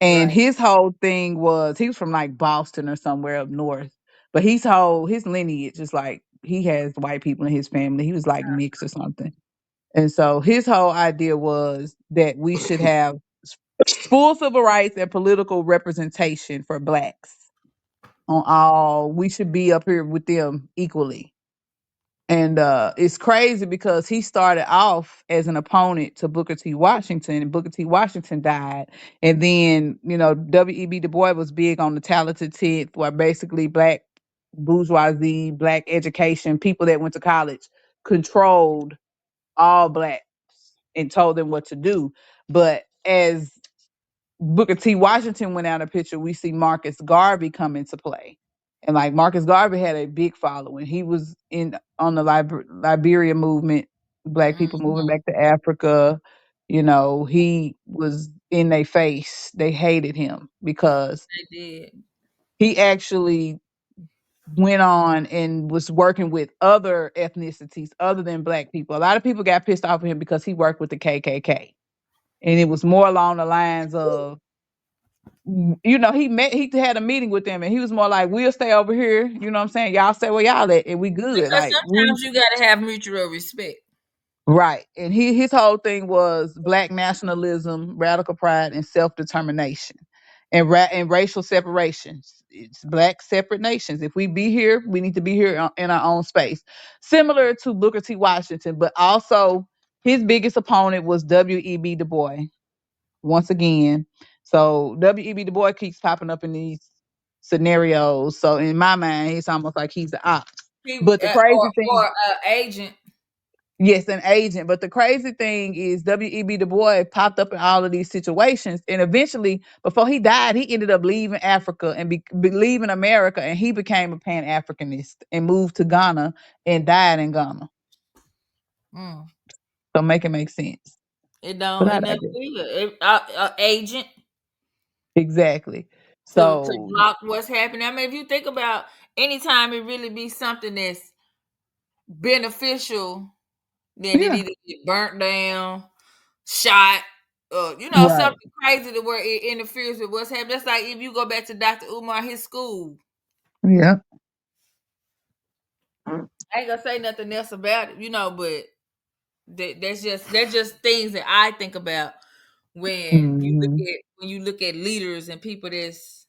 And Right. his whole thing was he was from like Boston or somewhere up north. But his lineage is like he has white people in his family. He was like mixed or something. And so his whole idea was that we should have full civil rights and political representation for blacks on all. We should be up here with them equally. And it's crazy because he started off as an opponent to Booker T. Washington, and Booker T. Washington died. And then, W.E.B. Du Bois was big on the talented tenth, where basically black bourgeoisie, black education, people that went to college controlled all blacks and told them what to do. But as Booker T. Washington went out of the picture, we see Marcus Garvey come into play. And like Marcus Garvey had a big following. He was in on the Liberia movement, black people moving Mhm. back to Africa. You know, he was in their face. They hated him because They did. he actually went on and was working with other ethnicities other than black people. A lot of people got pissed off at him because he worked with the KKK. And it was more along the lines of, he had a meeting with them and he was more like, we'll stay over here. You know what I'm saying? Y'all stay where y'all at and we good. Because Like we sometimes you gotta have mutual respect. right. And his whole thing was black nationalism, radical pride, and self-determination. And racial separations. It's black separate nations. If we be here, we need to be here in our own space. Similar to Booker T. Washington, but also his biggest opponent was W.E.B. Du Bois once again. So W.E.B. Du Bois keeps popping up in these scenarios. So in my mind, it's almost like he's the ops. He, But the crazy thing, or agent. yes, an agent. But the crazy thing is W.E.B. Du Bois popped up in all of these situations. And eventually, before he died, he ended up leaving Africa and leaving America. And he became a Pan-Africanist and moved to Ghana and died in Ghana. Mm. So make it make sense. It But don't. I It never digress. will. Agent Exactly. to So, block what's happening. I mean, if you think about anytime it really be something that's beneficial, then it yeah. either get burnt down, shot, Right. something crazy to where it interferes with what's happening. That's like if you go back to Dr. Umar, his school. Yeah. I ain't gonna say nothing else about it, but that's just things that I think about Hmm. when you look at leaders and people that's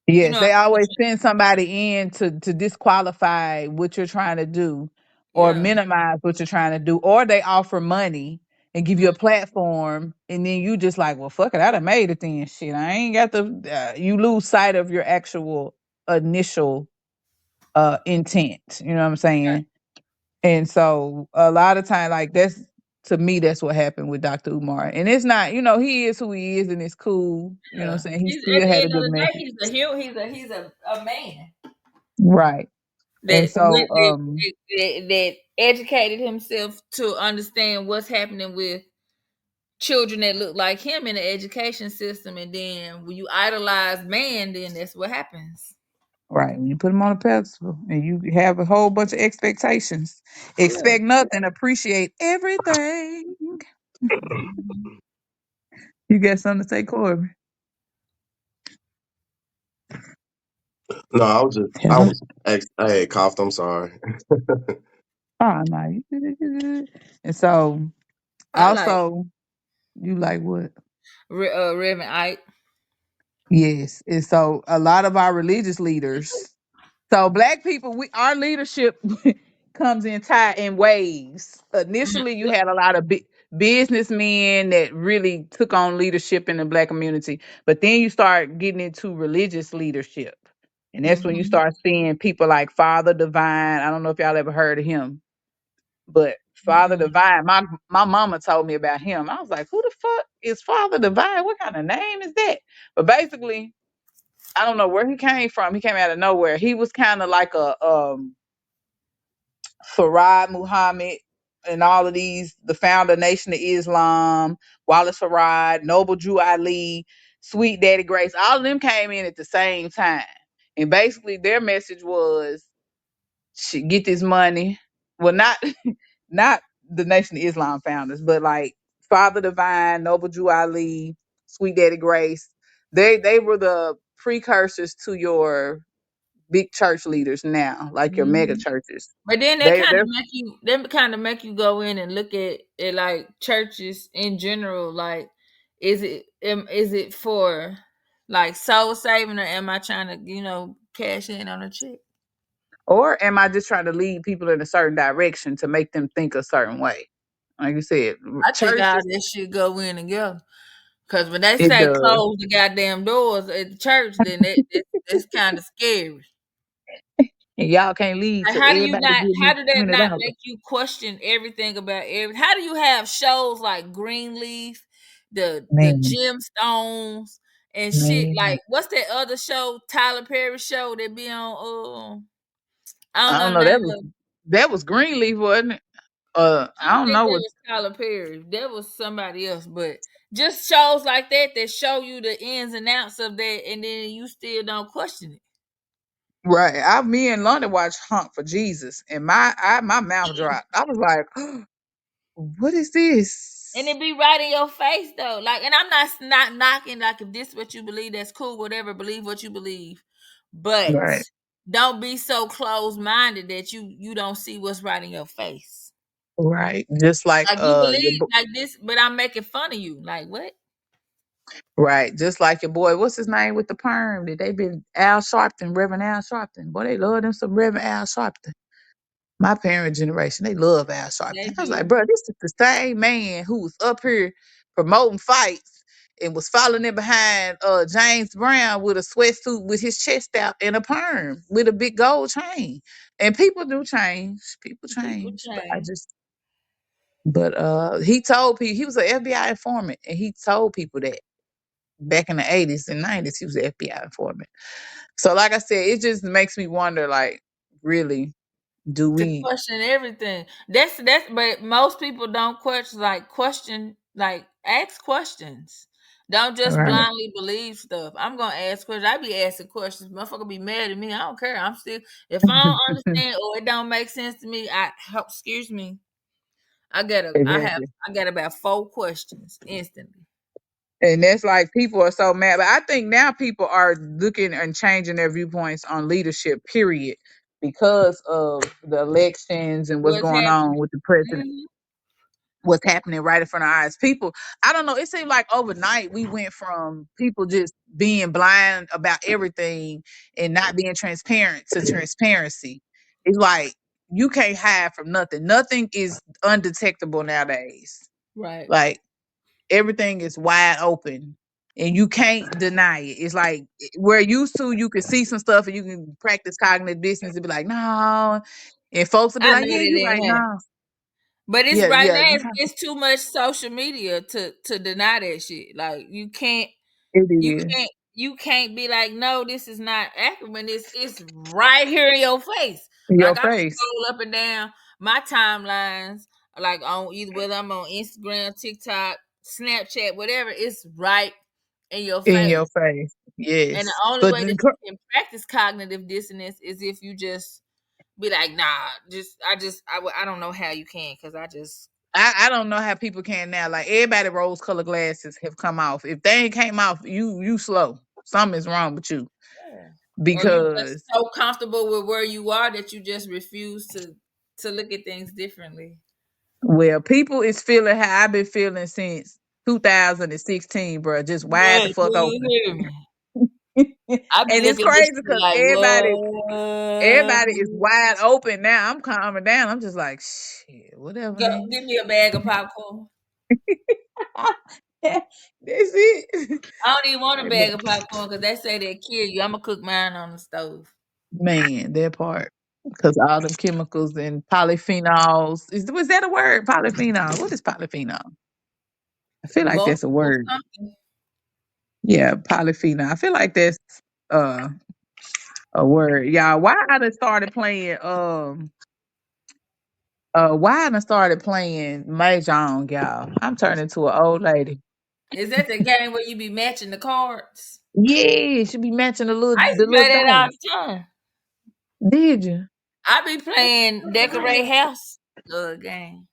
Yes, they always send somebody in to disqualify what you're trying to do or yeah. minimize what you're trying to do, or they offer money and give you a platform, and then you just like, well, fuck it, I done made it then. Shit, I ain't got the. You lose sight of your actual initial intent. You know what I'm saying? And so a lot of time, like that's to me, that's what happened with Dr. Umar. And it's not, he is who he is, and it's cool. You know what I'm Yeah. saying? He He's at still the had a end of good the day, message. he's a hero. He's a man Right. And that so, went that educated himself to understand what's happening with children that look like him in the education system, and then when you idolize man, then that's what happens. right, when you put them on a pedestal and you have a whole bunch of expectations, Yeah. expect nothing, appreciate everything. Mhm. You got something to say, Corbin? No, I was just I Hello. was I had coughed. I'm sorry. Oh, no. You good. And so, I like also, you like what? Reverend Ike. Yes. And so, a lot of our religious leaders. So black people, our leadership comes in waves. Initially, you had a lot of businessmen that really took on leadership in the black community, but then you start getting into religious leadership, and that's when you Mm-hmm. start seeing people like Father Divine. I don't know if y'all ever heard of him, but Father Mm-mm. Divine, my mama told me about him. I was like, who the fuck is Father Divine? What kind of name is that? But basically, I don't know where he came from. He came out of nowhere. He was kind of like a Farad Muhammad and all of these, the founder of Nation of Islam, Wallace Farad, Noble Drew Ali, Sweet Daddy Grace. All of them came in at the same time. And basically their message was get this money. Well, not not the Nation of Islam founders, but like Father Divine, Noble Drew Ali, Sweet Daddy Grace. They were the precursors to your big church leaders now, like your mega Mm-hmm. churches. But then They're that kind of make you go in and look at like churches in general. Like, is it for like soul saving, or am I trying to cash in on a check? or am I just trying to lead people in a certain direction to make them think a certain way? Like you said, I think all churches, that shit go in together. Cause when they it say does. close the goddamn doors at the church, then that's kind of scary. And y'all can't lead Like, to everybody getting how this do that not $20. make you question everything about how do you have shows like Greenleaf, the Man. gemstones, and shit. Man, Like, what's that other show, Tyler Perry show that be on? I don't I know don't the know. name of. That was Greenleaf, wasn't it? I I don't don't think know that what. was Tyler Perry. That was somebody else. But just shows like that that show you the ins and outs of that, and then you still don't question it. Right. Me and London watched Hunt for Jesus, and my mouth dropped. I was like, "What is And this?" it be right in your face though. Like, and I'm not knocking, like, if this what you believe, that's cool, whatever, believe what you believe. But Right. don't be so closed minded that you don't see what's right in your face. Right. Just like Like, you believe like this, but I'm making fun of you. Like, what? right. Just like your boy, what's his name with the perm? Did they been Al Sharpton, Reverend Al Sharpton? Boy, they love them some Reverend Al Sharpton. My parent generation, they love Al They Sharpton. I was like, do. bro, this is the same man who was up here promoting fights and was following in behind James Brown with a sweatsuit with his chest out and a perm with a big gold chain. And people do change. People People change. change. But he told people he was an FBI informant, and he told people that back in the 80s and 90s he was an FBI informant. So like I said, it just makes me wonder, like, really, do To we question everything. But most people don't question, like, ask questions. Don't just right, blindly believe stuff. I'm gonna ask questions. I be asking questions. Motherfucker be mad at me. I don't care. I'm still, if I don't understand or it don't make sense to me, excuse me. exactly. I got about 4 questions instantly. And that's like people are so mad. But I think now people are looking and changing their viewpoints on leadership, period, because of the elections and what's What's going on happening? with the president, Mhm. what's happening right in front of our eyes. People, I don't know, it seemed like overnight we went from people just being blind about everything and not being transparent to transparency. It's like you can't hide from nothing. Nothing is undetectable nowadays. Right. Like everything is wide open and you can't deny it. It's like we're used to you can see some stuff and you can practice cognitive dissonance and be like, no. And folks will be I like, know yeah, that you're right, didn't happen. no. But it's Yeah, right yeah, now. you It's too much social media to deny that shit. Like, it you is you can't be like, no, this is not accurate. When it's right here in your face. in your Like, I face. scroll up and down my timelines, like, on either whether I'm on Instagram, TikTok, Snapchat, whatever. It's right in your In your face. face. And the Yes. only But way that you can practice cognitive dissonance is if you just be like, nah, I don't know how you can, because I don't know how people can now. Like everybody rose colored glasses have come off. If they ain't came off, you slow. Something is wrong with you. yeah. Or you just Because so comfortable with where you are that you just refuse to look at things differently. well, people is feeling how I've been feeling since 2016, bro. Just wide Man, the do fuck you open. hear me? And I be it's looking at this crazy shit because like, what? everybody is wide open now. I'm calming down. I'm just like, shit, whatever, Go man. give me a bag of popcorn. That's it. I don't even want a bag of popcorn because they say they kill you. I'm gonna cook mine on the stove. Man, that part. Because all them chemicals and polyphenols. Was that a word? Polyphenol. What is polyphenol? I feel like that's a Multiple word. something. Yeah, polyphenol. I feel like that's uh a word. Y'all, why I done started playing why I done started playing Mahjong, y'all. I'm turning to an old lady. Is that the game where you be matching the cards? Yeah, should be matching I used the to play little that all dice. the time. Did you? I be playing decorate house game.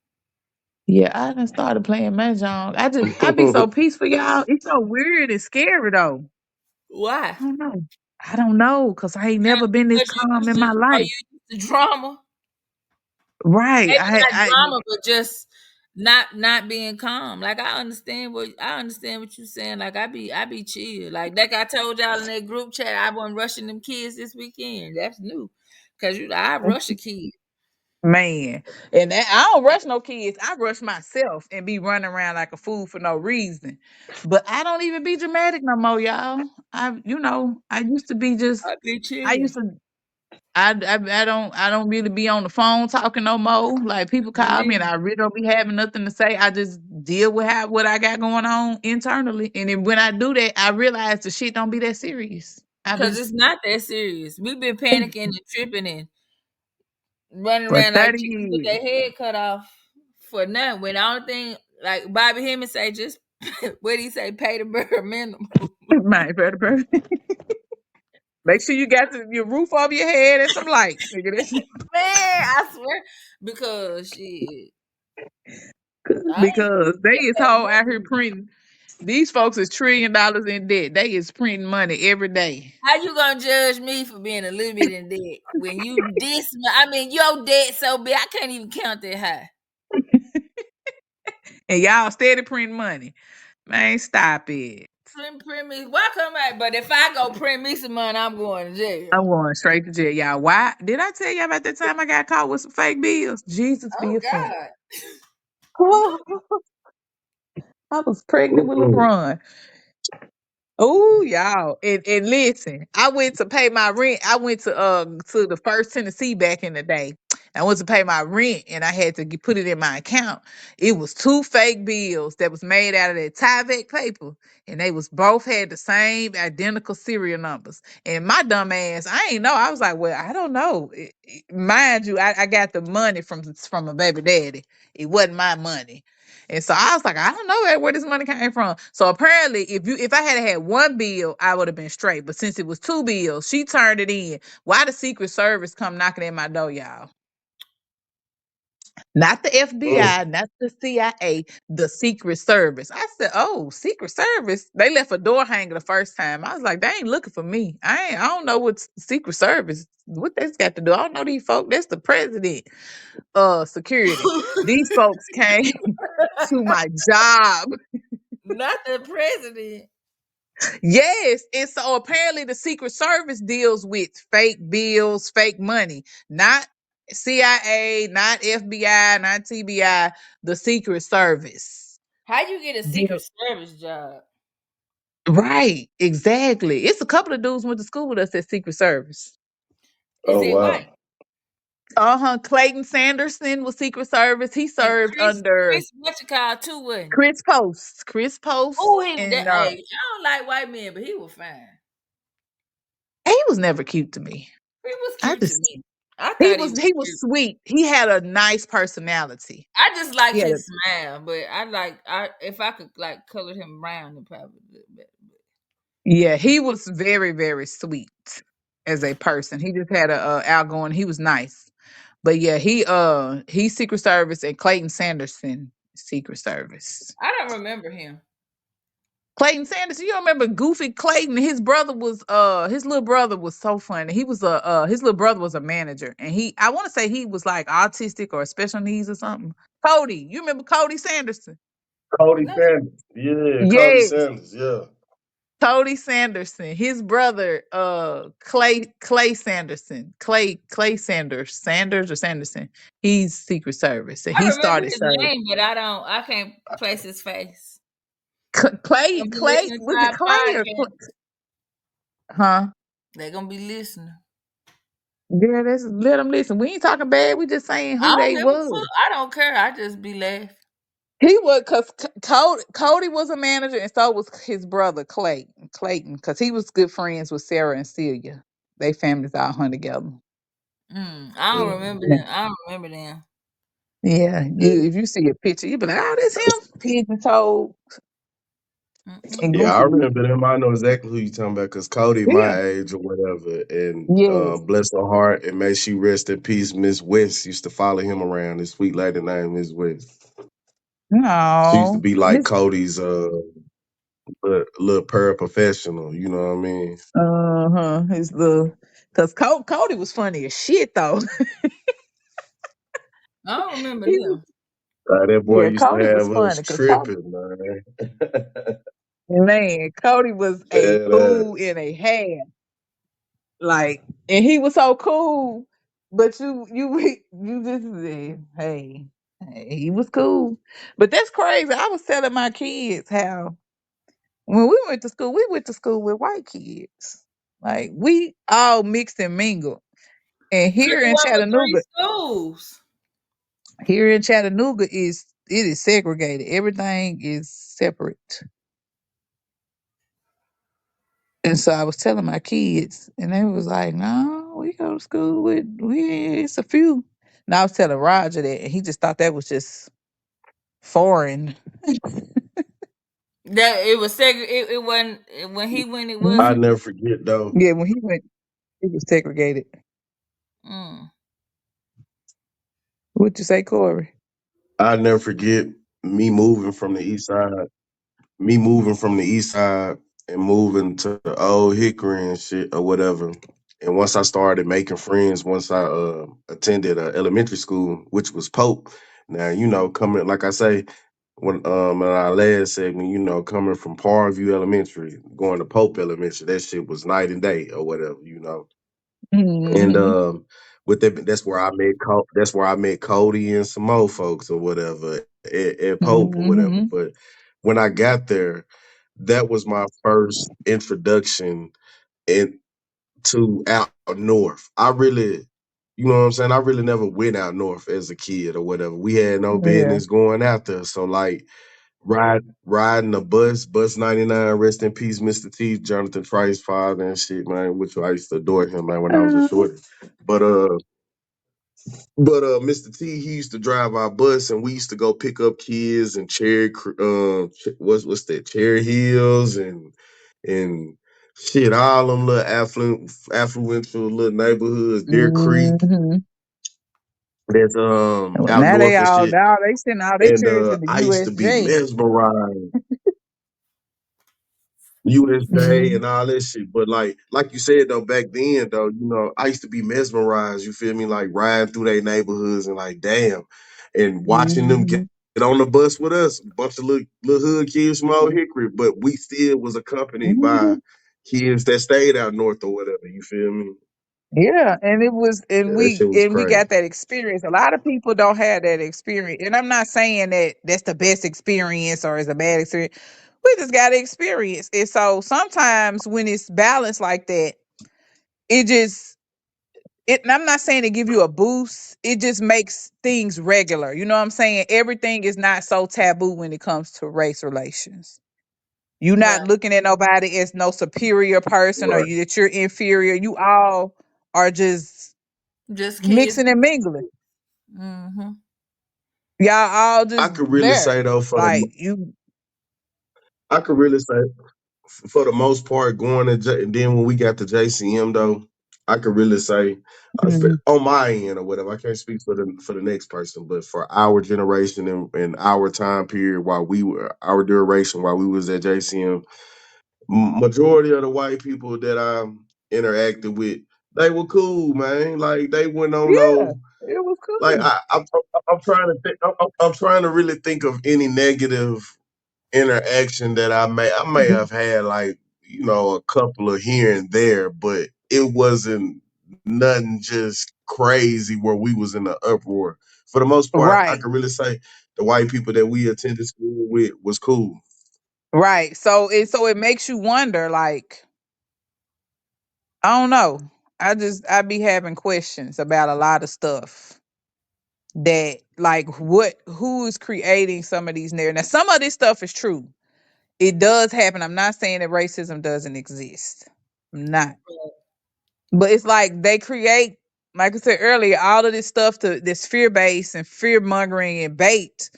Yeah, I done started playing Mahjong. I be so peaceful, y'all. It's so weird and scary though. Why? I don't know. I don't know, cause I ain't never been this Because calm in my life. you used to drama. Right. Maybe not drama, but just not being calm. Like, I understand what you're saying. Like, I be chill. Like I told y'all in that group chat, I wasn't rushing them kids this weekend. That's new. Cause I rush a kid. Man. And I don't rush no kids. I rush myself and be running around like a fool for no reason. But I don't even be dramatic no more, y'all. I used to be just I be I chill. used to I don't really be on the phone talking no more. Like people call me and I really don't be having nothing to say. I just deal with what I got going on internally. And then when I do that, I realize the shit don't be that serious. I be Because it's not that serious. We've been panicking and tripping and running for around like 30 chickens with years. their head cut off for nothing. When the only thing, like Bobby Hemmings say, just what he say, pay the bare minimum. My better. Make sure you got your roof over your head and some lights, nigga. Man, I swear, because shit, I ain't Because they is got all out here nothing. printing. These folks is $1 trillion in debt. They is printing money every day. How you gonna judge me for being a little bit in debt when you this? I mean, your debt so big, I can't even count that high. And y'all steady printing money. Man, stop it. Print me, why come out? But if I go print me some money, I'm going to jail. I'm going straight to jail. Y'all, why? Did I tell you about that time I got caught with some fake bills? Jesus be Oh a saint. God, Oh, I was pregnant with Mm-mm. LeBron. Oh, y'all. And listen, I went to pay my rent. I went to the First Tennessee back in the day. I went to pay my rent and I had to put it in my account. It was two fake bills that was made out of that Tyvek paper. And they was both had the same identical serial numbers. And my dumb ass, I ain't know. I was like, well, I don't know. Mind you, I got the money from a baby daddy. It wasn't my money. And so I was like, I don't know where this money came from. So apparently, if I had one bill, I would have been straight. But since it was two bills, she turned it in. Why the Secret Service come knocking at my door, y'all? Not the Mm. FBI, not the CIA, the Secret Service. I said, "Oh, Secret Service." They left a door hanger the first time. I was like, "They ain't looking for me. I don't know what Secret Service. What that's got to do? I don't know these folks. That's the president. Security. These folks came to my job. not the president. Yes, and so apparently the Secret Service deals with fake bills, fake money, not CIA, not FBI, not TBI, the Secret Service. How you get a Deal. Secret Service job? Right, exactly. It's a couple of dudes went to school with us at Secret Service. Is Oh it wow. white? Uh-huh. Clayton Sanderson was Secret Service. He And served under Chris, what you call too, wasn't Chris Post. Chris Oh, Post he was and that. Hey, I don't like white men, but he was fine. he was never cute to me. He was I cute to just me. I he thought he was was he was cute. sweet. He had a nice personality. I just liked Yeah, his smile, but I if I could like color him brown, it probably look better. yeah, he was very, very sweet as a person. He just had a outgoing. He was nice, but yeah, he Secret Service and Clayton Sanderson Secret Service. I don't remember him. Clayton Sanderson, you don't remember Goofy Clayton? His brother was his little brother was so funny. He was a his little brother was a manager, and I want to say he was like autistic or special needs or something. Cody, you remember Cody Sanderson? Cody No, Sanders. Yeah, Cody Yes. Sanders. Yeah. Cody Sanderson, his brother, Clay Sanderson, Clay Sanders or Sanderson. He's Secret Service, and he I remember started his serving. name, but I can't place his face. Gonna be Clay listening to was it our Clay or podcast. huh? They're gonna be listening. Yeah, let's let them listen. We ain't talking bad. We just saying I who don't they give a was. fuck. I don't care. I just be laughing. He was because Cody was a manager, and so was his brother Clayton, because he was good friends with Sarah and Celia. They families all hung together. I don't remember Mhm. them. I don't remember them. Yeah, Yeah. if you see a picture, you be like, "Oh, that's him." Pigeon toe Mm-mm. and Yeah, I goofy lip. remember them. I know exactly who you talking about because Cody, Yeah, my age or whatever, and yes. bless her heart and may she rest in peace. Miss West used to follow him around. This sweet lady named Miss West. She used to No, be like Miss. Cody's little paraprofessional. You know what I mean? His little, cause Cody was funny as shit though. I don't remember He was- them. That boy yeah, used to Cody was have us funny, cause Cody, tripping, man. man, Cody was a Yeah, that. fool in a half. Like, and he was so cool, but you just said, hey, he was cool. But that's crazy. I was telling my kids how when we went to school with white kids. Like we all mixed and mingled. And Because it went with three schools. here in Chattanooga it is segregated. Everything is separate. And so I was telling my kids, and they was like, "No, we go to school with it's a few." And I was telling Roger that, and he just thought that was just foreign. That it was it wasn't when he went. It I Mhm. wasn't. never forget though. Yeah, when he went, it was segregated. Mm. What you say, Corey? I never forget me moving from the east side. Me moving from the east side and moving to the old Hickory and shit or whatever. And once I started making friends, once I attended elementary school, which was Pope. Now you know, coming like I say, when in our last segment, you know, coming from Parview Elementary, going to Pope Elementary, that shit was night and day or whatever, you know. And Hmm. with that, that's where I met Cody and some more folks or whatever at Pope or whatever. Hmm. But when I got there, that was my first introduction into out north. I really, you know what I'm saying? I really never went out north as a kid or whatever. We had no Yeah. business going out there. So like riding a bus 99, rest in peace, Mr. T, Jonathan Trice's father and shit, man, which I used to adore him, man, when I was a Uh, shorty. But Mr. T, he used to drive our bus, and we used to go pick up kids and what's that, Cherry Hills and shit, all them little affluential little neighborhoods, Deer Creek, hmm. that's Well, out now north and shit. they send all their And children to the I used to be USJ. mesmerized. USJ Hmm. and all that shit. But like you said though, back then though, you know, I used to be mesmerized, you feel me? Like riding through their neighborhoods and like damn. And watching them Hmm. get on the bus with us, a bunch of little hood kids from Old Hickory, but we still was accompanied by Hmm. kids that stayed out north or whatever, you feel me? Yeah, and Yeah, that shit was we crazy. got that experience. A lot of people don't have that experience, and I'm not saying that that's the best experience or is a bad experience. We just got to experience it. So sometimes when it's balanced like that, it just and I'm not saying to give you a boost. It just makes things regular. You know what I'm saying? Everything is not so taboo when it comes to race relations. You're not Right. looking at nobody as no superior person or Right. you that you're inferior. You all are just Just kids. mixing and mingling. Mm-hmm. Y'all all I just could really there. say though Like you I could really say for the most part, going to and then when we got to JCM though, I could really say Mhm. on my end or whatever. I can't speak for the next person, but for our generation and our time period while we were our duration while we was at JCM, majority of the white people that I interacted with, they were cool, man. Like they went on yeah, no it was like cool. I'm trying to think. I'm trying to really think of any negative interaction that I may Mhm. have had like, you know, a couple of here and there, but it wasn't nothing just crazy where we was in the uproar. For the most part, I Right, can really say the white people that we attended school with was cool. right. So it makes you wonder, like, I don't know. I be having questions about a lot of stuff that like who is creating some of these narratives. Now some of this stuff is true. It does happen. I'm not saying that racism doesn't exist. I'm not. But it's like they create, like I said earlier, all of this stuff to this fear base and fear mongering and bait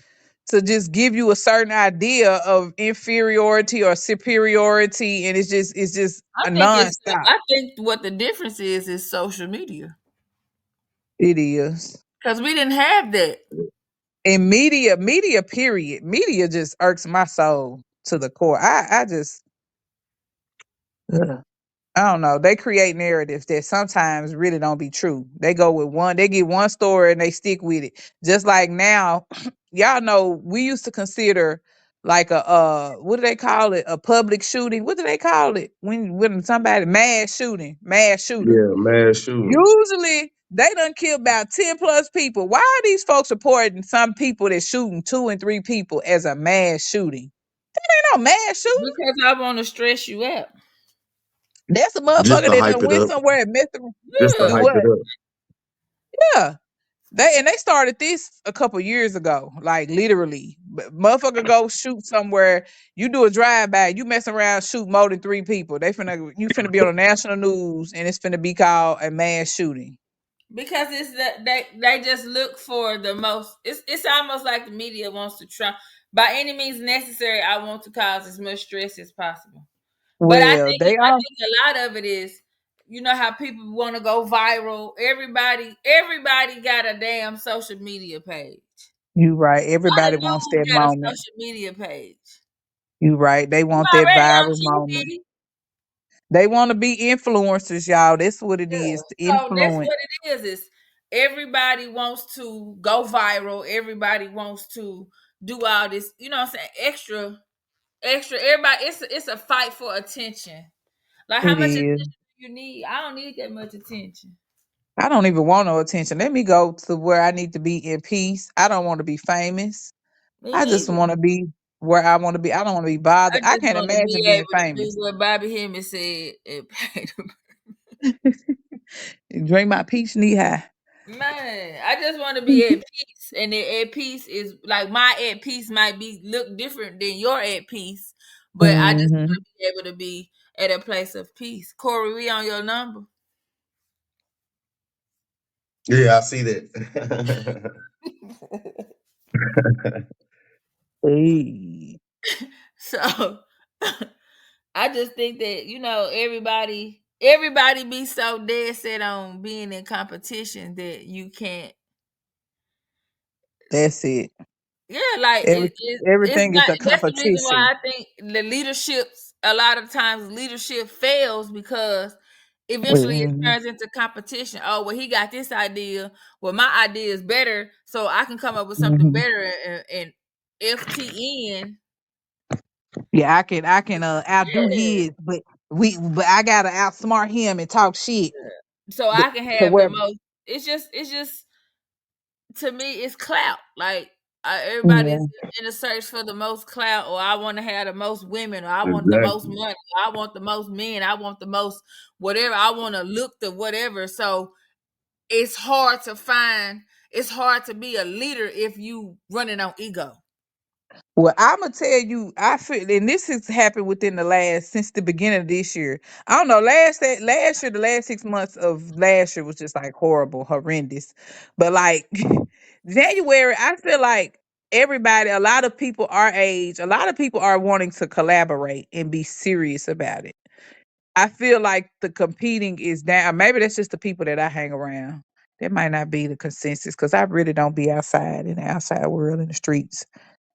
to just give you a certain idea of inferiority or superiority, and it's just a nonstop. I think what the difference is social media It is. because we didn't have that. And media, period. Media just irks my soul to the core. I just ugh. I don't know. They create narratives that sometimes really don't be true. They go with they get one story and they stick with it. Just like now, y'all know we used to consider like a what do they call it? A public shooting. What do they call it? When somebody mass shooter. Yeah, mass shootings. Usually they done killed about 10 plus people. Why are these folks reporting some people that shooting 2 and 3 people as a mass shooting? Ain't no mass shooting. Because I want to stress you out. That's a Just motherfucker to that hype done it went up. somewhere and messed around. Just to Yeah. Do hype what? it up. Yeah. They started this a couple years ago, like literally. Motherfucker go shoot somewhere, you do a drive by, you mess around, shoot more than 3 people. You finna be on the national news and it's finna be called a mass shooting. because it's that they just look for the most. It's almost like the media wants to try by any means necessary. I want to cause as much stress as possible. But Well, they I are. think a lot of it is, you know how people want to go viral. Everybody got a damn social media page. You right. All Everybody the wants news that got a moment. social media page. You right. They You want that already viral on moment. TV. They want to be influencers, y'all. That's what it Yeah. is. The So that's influence. what it is everybody wants to go viral. Everybody wants to do all this, you know what I'm saying? Extra. Everybody, it's a fight for attention. Like how It much is. attention do you need? I don't need that much attention. I don't even want no attention. Let me go to where I need to be in peace. I don't want to be famous. Me I just neither. want to be where I want to be. I don't want to be I bothered. I just can't want to imagine be being able to do famous. what Bobby Hemmett said and pay the Drink my peach knee high. man. I just want to be at peace, and at peace is like my at peace might be look different than your at peace, but I just want Hmm. to be able to be at a place of peace. Corey, we on your number. Yeah, I see that. Hey, So I just think that everybody be so dead set on being in competition that you can't. that's it. Yeah, like Every it's everything is not. a That's the reason competition. why I think the leaderships a lot of times leadership fails because eventually it Mhm. turns into competition. Oh well, he got this idea. Well, my idea is better, so I can come up with something Mhm. better and FTN. Yeah, I can outdo Yeah, his, but I gotta outsmart him and talk shit. so th- I can To have the where most. It's just to me, it's clout. Like everybody's yeah. in a search for the most clout, or I want to have the most women, or I want the most Exactly. money, or I want the most men, I want the most whatever. I want to look the whatever. So it's hard to find. It's hard to be a leader if you running on ego. Well, I'ma tell you, I feel, and this has happened within the last since the beginning of this year. I don't know. Last year, the last 6 months of last year was just like horrible, horrendous. But like January, I feel like everybody, a lot of people our age, a lot of people are wanting to collaborate and be serious about it. I feel like the competing is down. Maybe that's just the people that I hang around. That might not be the consensus because I really don't be outside in the outside world in the streets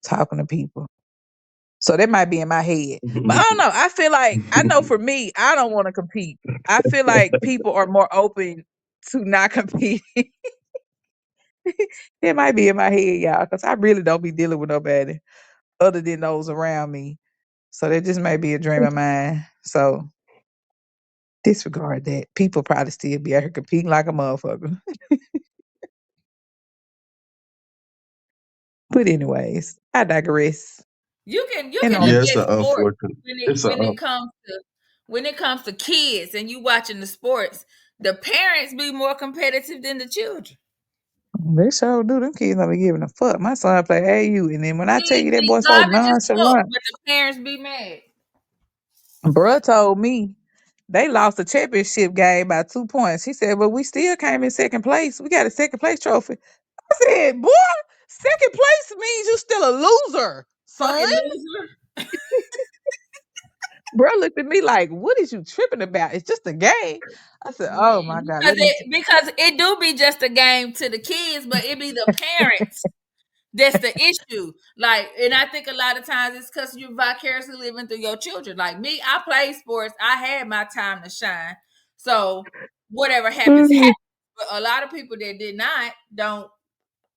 talking to people. So that might be in my head. But I don't know. I feel like I know for me, I don't want to compete. I feel like people are more open to not compete. It might be in my head, y'all, because I really don't be dealing with nobody other than those around me. So that just may be a dream of mine. So disregard that. People probably still be out here competing like a motherfucker. But anyways, I digress. You And can look on Yeah, it's at an sports unfortunate. It's a when it comes to kids and you watching the sports, the parents be more competitive than the children. they sure do. Them kids don't be giving a fuck. My son play AU, and then when I tell Kids you that be boy so garbage as fuck, nonchalant, but the parents be mad. bruh told me they lost the championship game by 2 points. He said, "But we still came in second place. We got a second place trophy." I said, "Boy, second place means you still a loser, son." Fucking loser. Bruh looked at me like, "What is you tripping about? It's just a game." I said, "Oh my god, Because let me." it do be just a game to the kids, but it be the parents that's the issue. Like, and I think a lot of times it's because you're vicariously living through your children. Like me, I play sports. I had my time to shine. So whatever happens, happens. But a lot of people that did not don't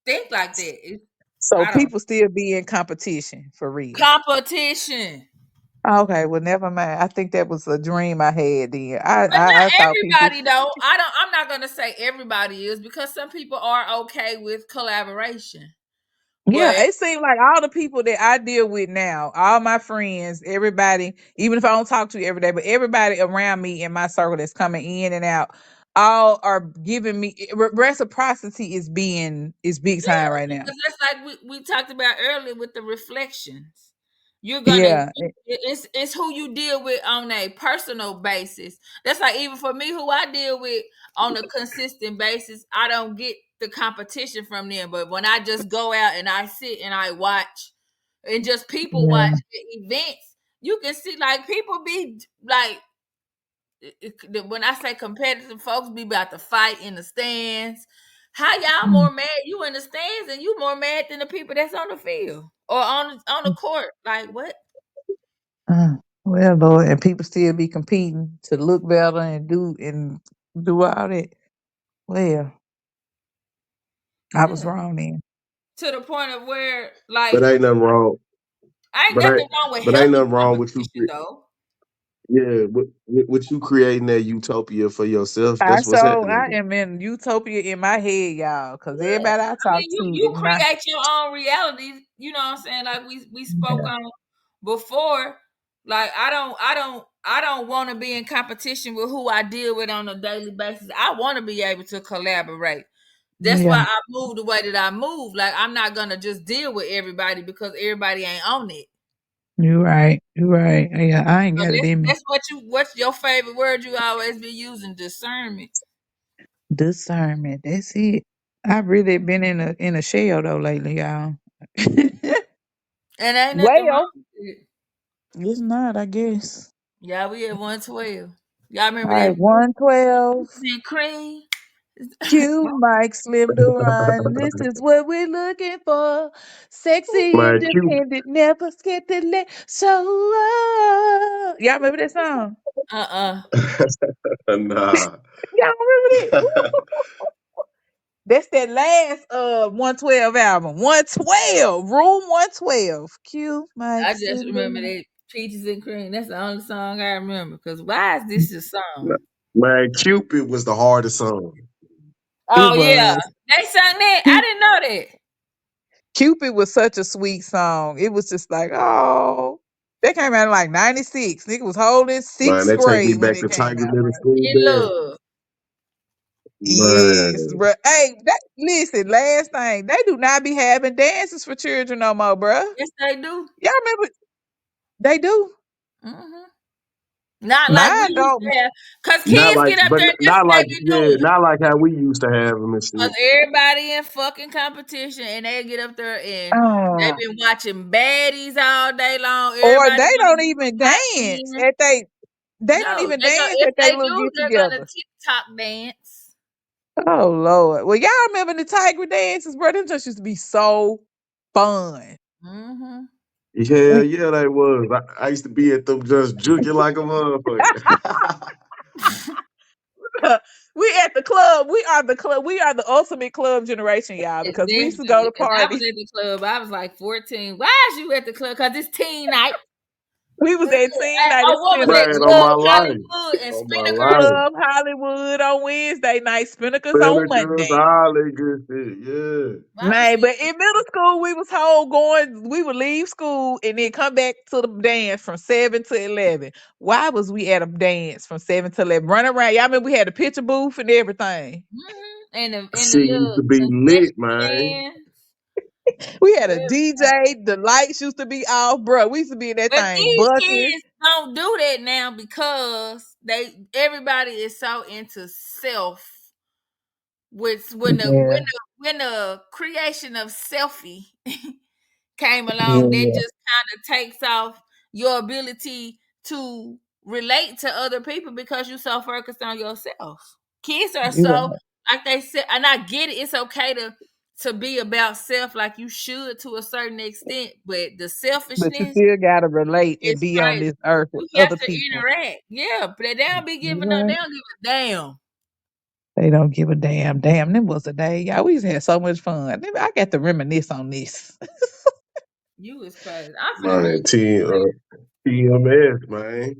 think like that. So I don't people still be in competition for real. competition. Okay, well, never mind. I think that was a dream I had then. But not I thought people. everybody though. I'm not gonna say everybody is because some people are okay with collaboration. Yeah, But it seems like all the people that I deal with now, all my friends, everybody, even if I don't talk to you every day, but everybody around me in my circle that's coming in and out, all are giving me reciprocity is big Yeah, time right now. because that's like we talked about earlier with the reflections. You're gonna Yeah. it's who you deal with on a personal basis. That's like even for me, who I deal with on a consistent basis, I don't get the competition from them. But when I just go out and I sit and I watch and just people watch Yeah. the events, you can see like people be like when I say competitive, folks be about to fight in the stands. How y'all Mm. more mad? You in the stands and you more mad than the people that's on the field or on the court. Like what? Well, Lord, and people still be competing to look better and do all that. Well, I was Yeah. wrong then. To the point of where But like ain't nothing wrong. I ain't But ain't nothing wrong with but ain't healthy nothing wrong with you. competition though. Yeah, with you creating that utopia for yourself. I That's what's so happening. I am in utopia in my head, y'all, because Yeah. everybody I I mean talk to you is not. create your own reality, you know what I'm saying? Like we spoke Yeah. on before. Like I don't want to be in competition with who I deal with on a daily basis. I want to be able to collaborate. That's why Yeah, I move the way that I move. Like I'm not gonna just deal with everybody because everybody ain't on it. you're right. You're right. Yeah, I ain't So got it in me. that's what's your favorite word you always be using? Discernment. Discernment. That's it. I've really been in a shell though lately, y'all. And ain't nothing wrong Well, with it. it's not, I guess. Yeah, we at 112. Y'all All remember right, that 112. and cream? Cue Mike Slim to run. This is what we're looking for. Sexy, Man, Q. independent, never scared to let show up. Y'all remember that song? Uh-uh. Nah. Y'all remember that? That's that last 112 album. 112. Room 112. Cue Mike I just Slim to remember run. that Peaches and Cream. That's the only song I remember. Cause why is this a song? Man, Cupid was the hardest song. It Oh yeah, was. they sung that. I didn't know that. Cupid was such a sweet song. It was just like, oh. That came out in like 96. Nigga was holding Man, sixth that take me grade when back it to came Tiger out, Middle bro. School In Band. love. Yes, Man. bro. Hey, listen, last thing. They do not be having dances for children no more, bro. Yes, they do. Y'all remember? They do. Hmm. Not like we Mine used don't. to have. Cause Not kids like, get up but there and that's not what like, they be yeah, doing. not like how we used to have them and Cause shit. everybody in fucking competition and they get up there and they Uh, been watching baddies all day long. or Everybody they wanna don't be even top dance 10. at they don't No, even they go dance if at they they little do, get they're gonna together. TikTok dance. Oh Lord. Well, y'all remember the Tiger dances, bro? Them just used to be so fun. Hmm. Yeah, yeah, they was. I used to be at them just juking like a motherfucker. We at the club. We are the club. We are the ultimate club generation, y'all, It's because we used to go definitely to because I was parties. at the club. I was like 14. Why is you at the club? Cause it's teen night. We was at teen night at Oh, what was Spinnaker. that? Man, on Club my life. Hollywood and On my Spinnaker. life. Club Hollywood on Wednesday night, Spinnakers on Spinnaker's, Monday. all that good shit. Yeah. I was Man, seeing but in middle school, we was whole going. We would leave school and then come back to the dance from 7 to 11. Why was we at a dance from 7 to 11? Run around. Y'all remember we had a picture booth and everything. and the Shit used little to be lit, concession man. stand. We had a Everything. DJ. The lights used to be off, bro. We used to be in that But thing these bucking. kids don't do that now because everybody is so into self. Which Yeah, when the creation of selfie came along, that yeah, just kind of takes off your ability to relate to other people because you're so focused on yourself. Kids are you so right. like they said, and I get it. It's okay to be about self, like you should to a certain extent, but the But you selfishness still gotta relate and is be on crazy. this earth with You have other to people. interact, yeah, but they don't be You giving up. They right. don't give a damn. They don't give a damn. Damn, them was a day. Y'all, we used to have so much fun. I got to reminisce on this. You is crazy. I'm finna Man, look this up. TMS, man.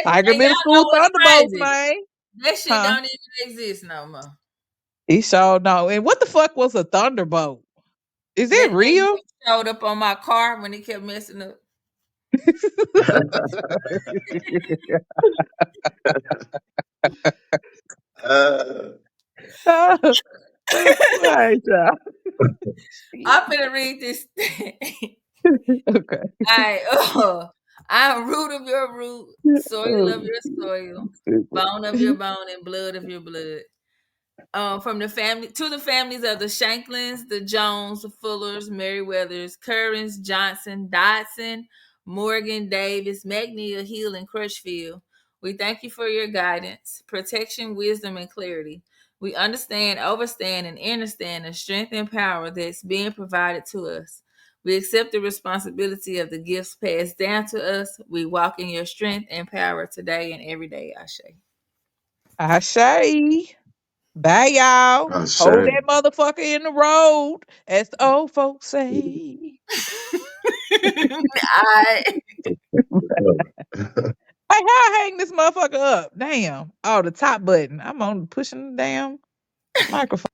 Tiger And y'all Middle know School what's Thunderbolts, crazy? man. That shit Huh? don't even exist no more. He sure know. And what the fuck was a thunderbolt? Is that That real? showed up on my car when it kept messing up. Uh, All right, y'all. I'm finna read this. Okay. I I'm root of your root, soil of Oh, your soil, stupid. bone of your bone, and blood of your blood. From the family to the families of the Shanklins, the Jones, the Fullers, Merriweathers, Currens, Johnson, Dodson, Morgan, Davis, McNeil, Hill, and Crutchfield. We thank you for your guidance, protection, wisdom, and clarity. We understand, overstand, and understand the strength and power that's being provided to us. We accept the responsibility of the gifts passed down to us. We walk in your strength and power today and every day, Ashe. Ashe. Bye, y'all. oh, Hold shame. that motherfucker in the road, as the old folks say. I Hey, how I hang this motherfucker up? Damn. Oh, the top button. I'm on pushing the damn microphone.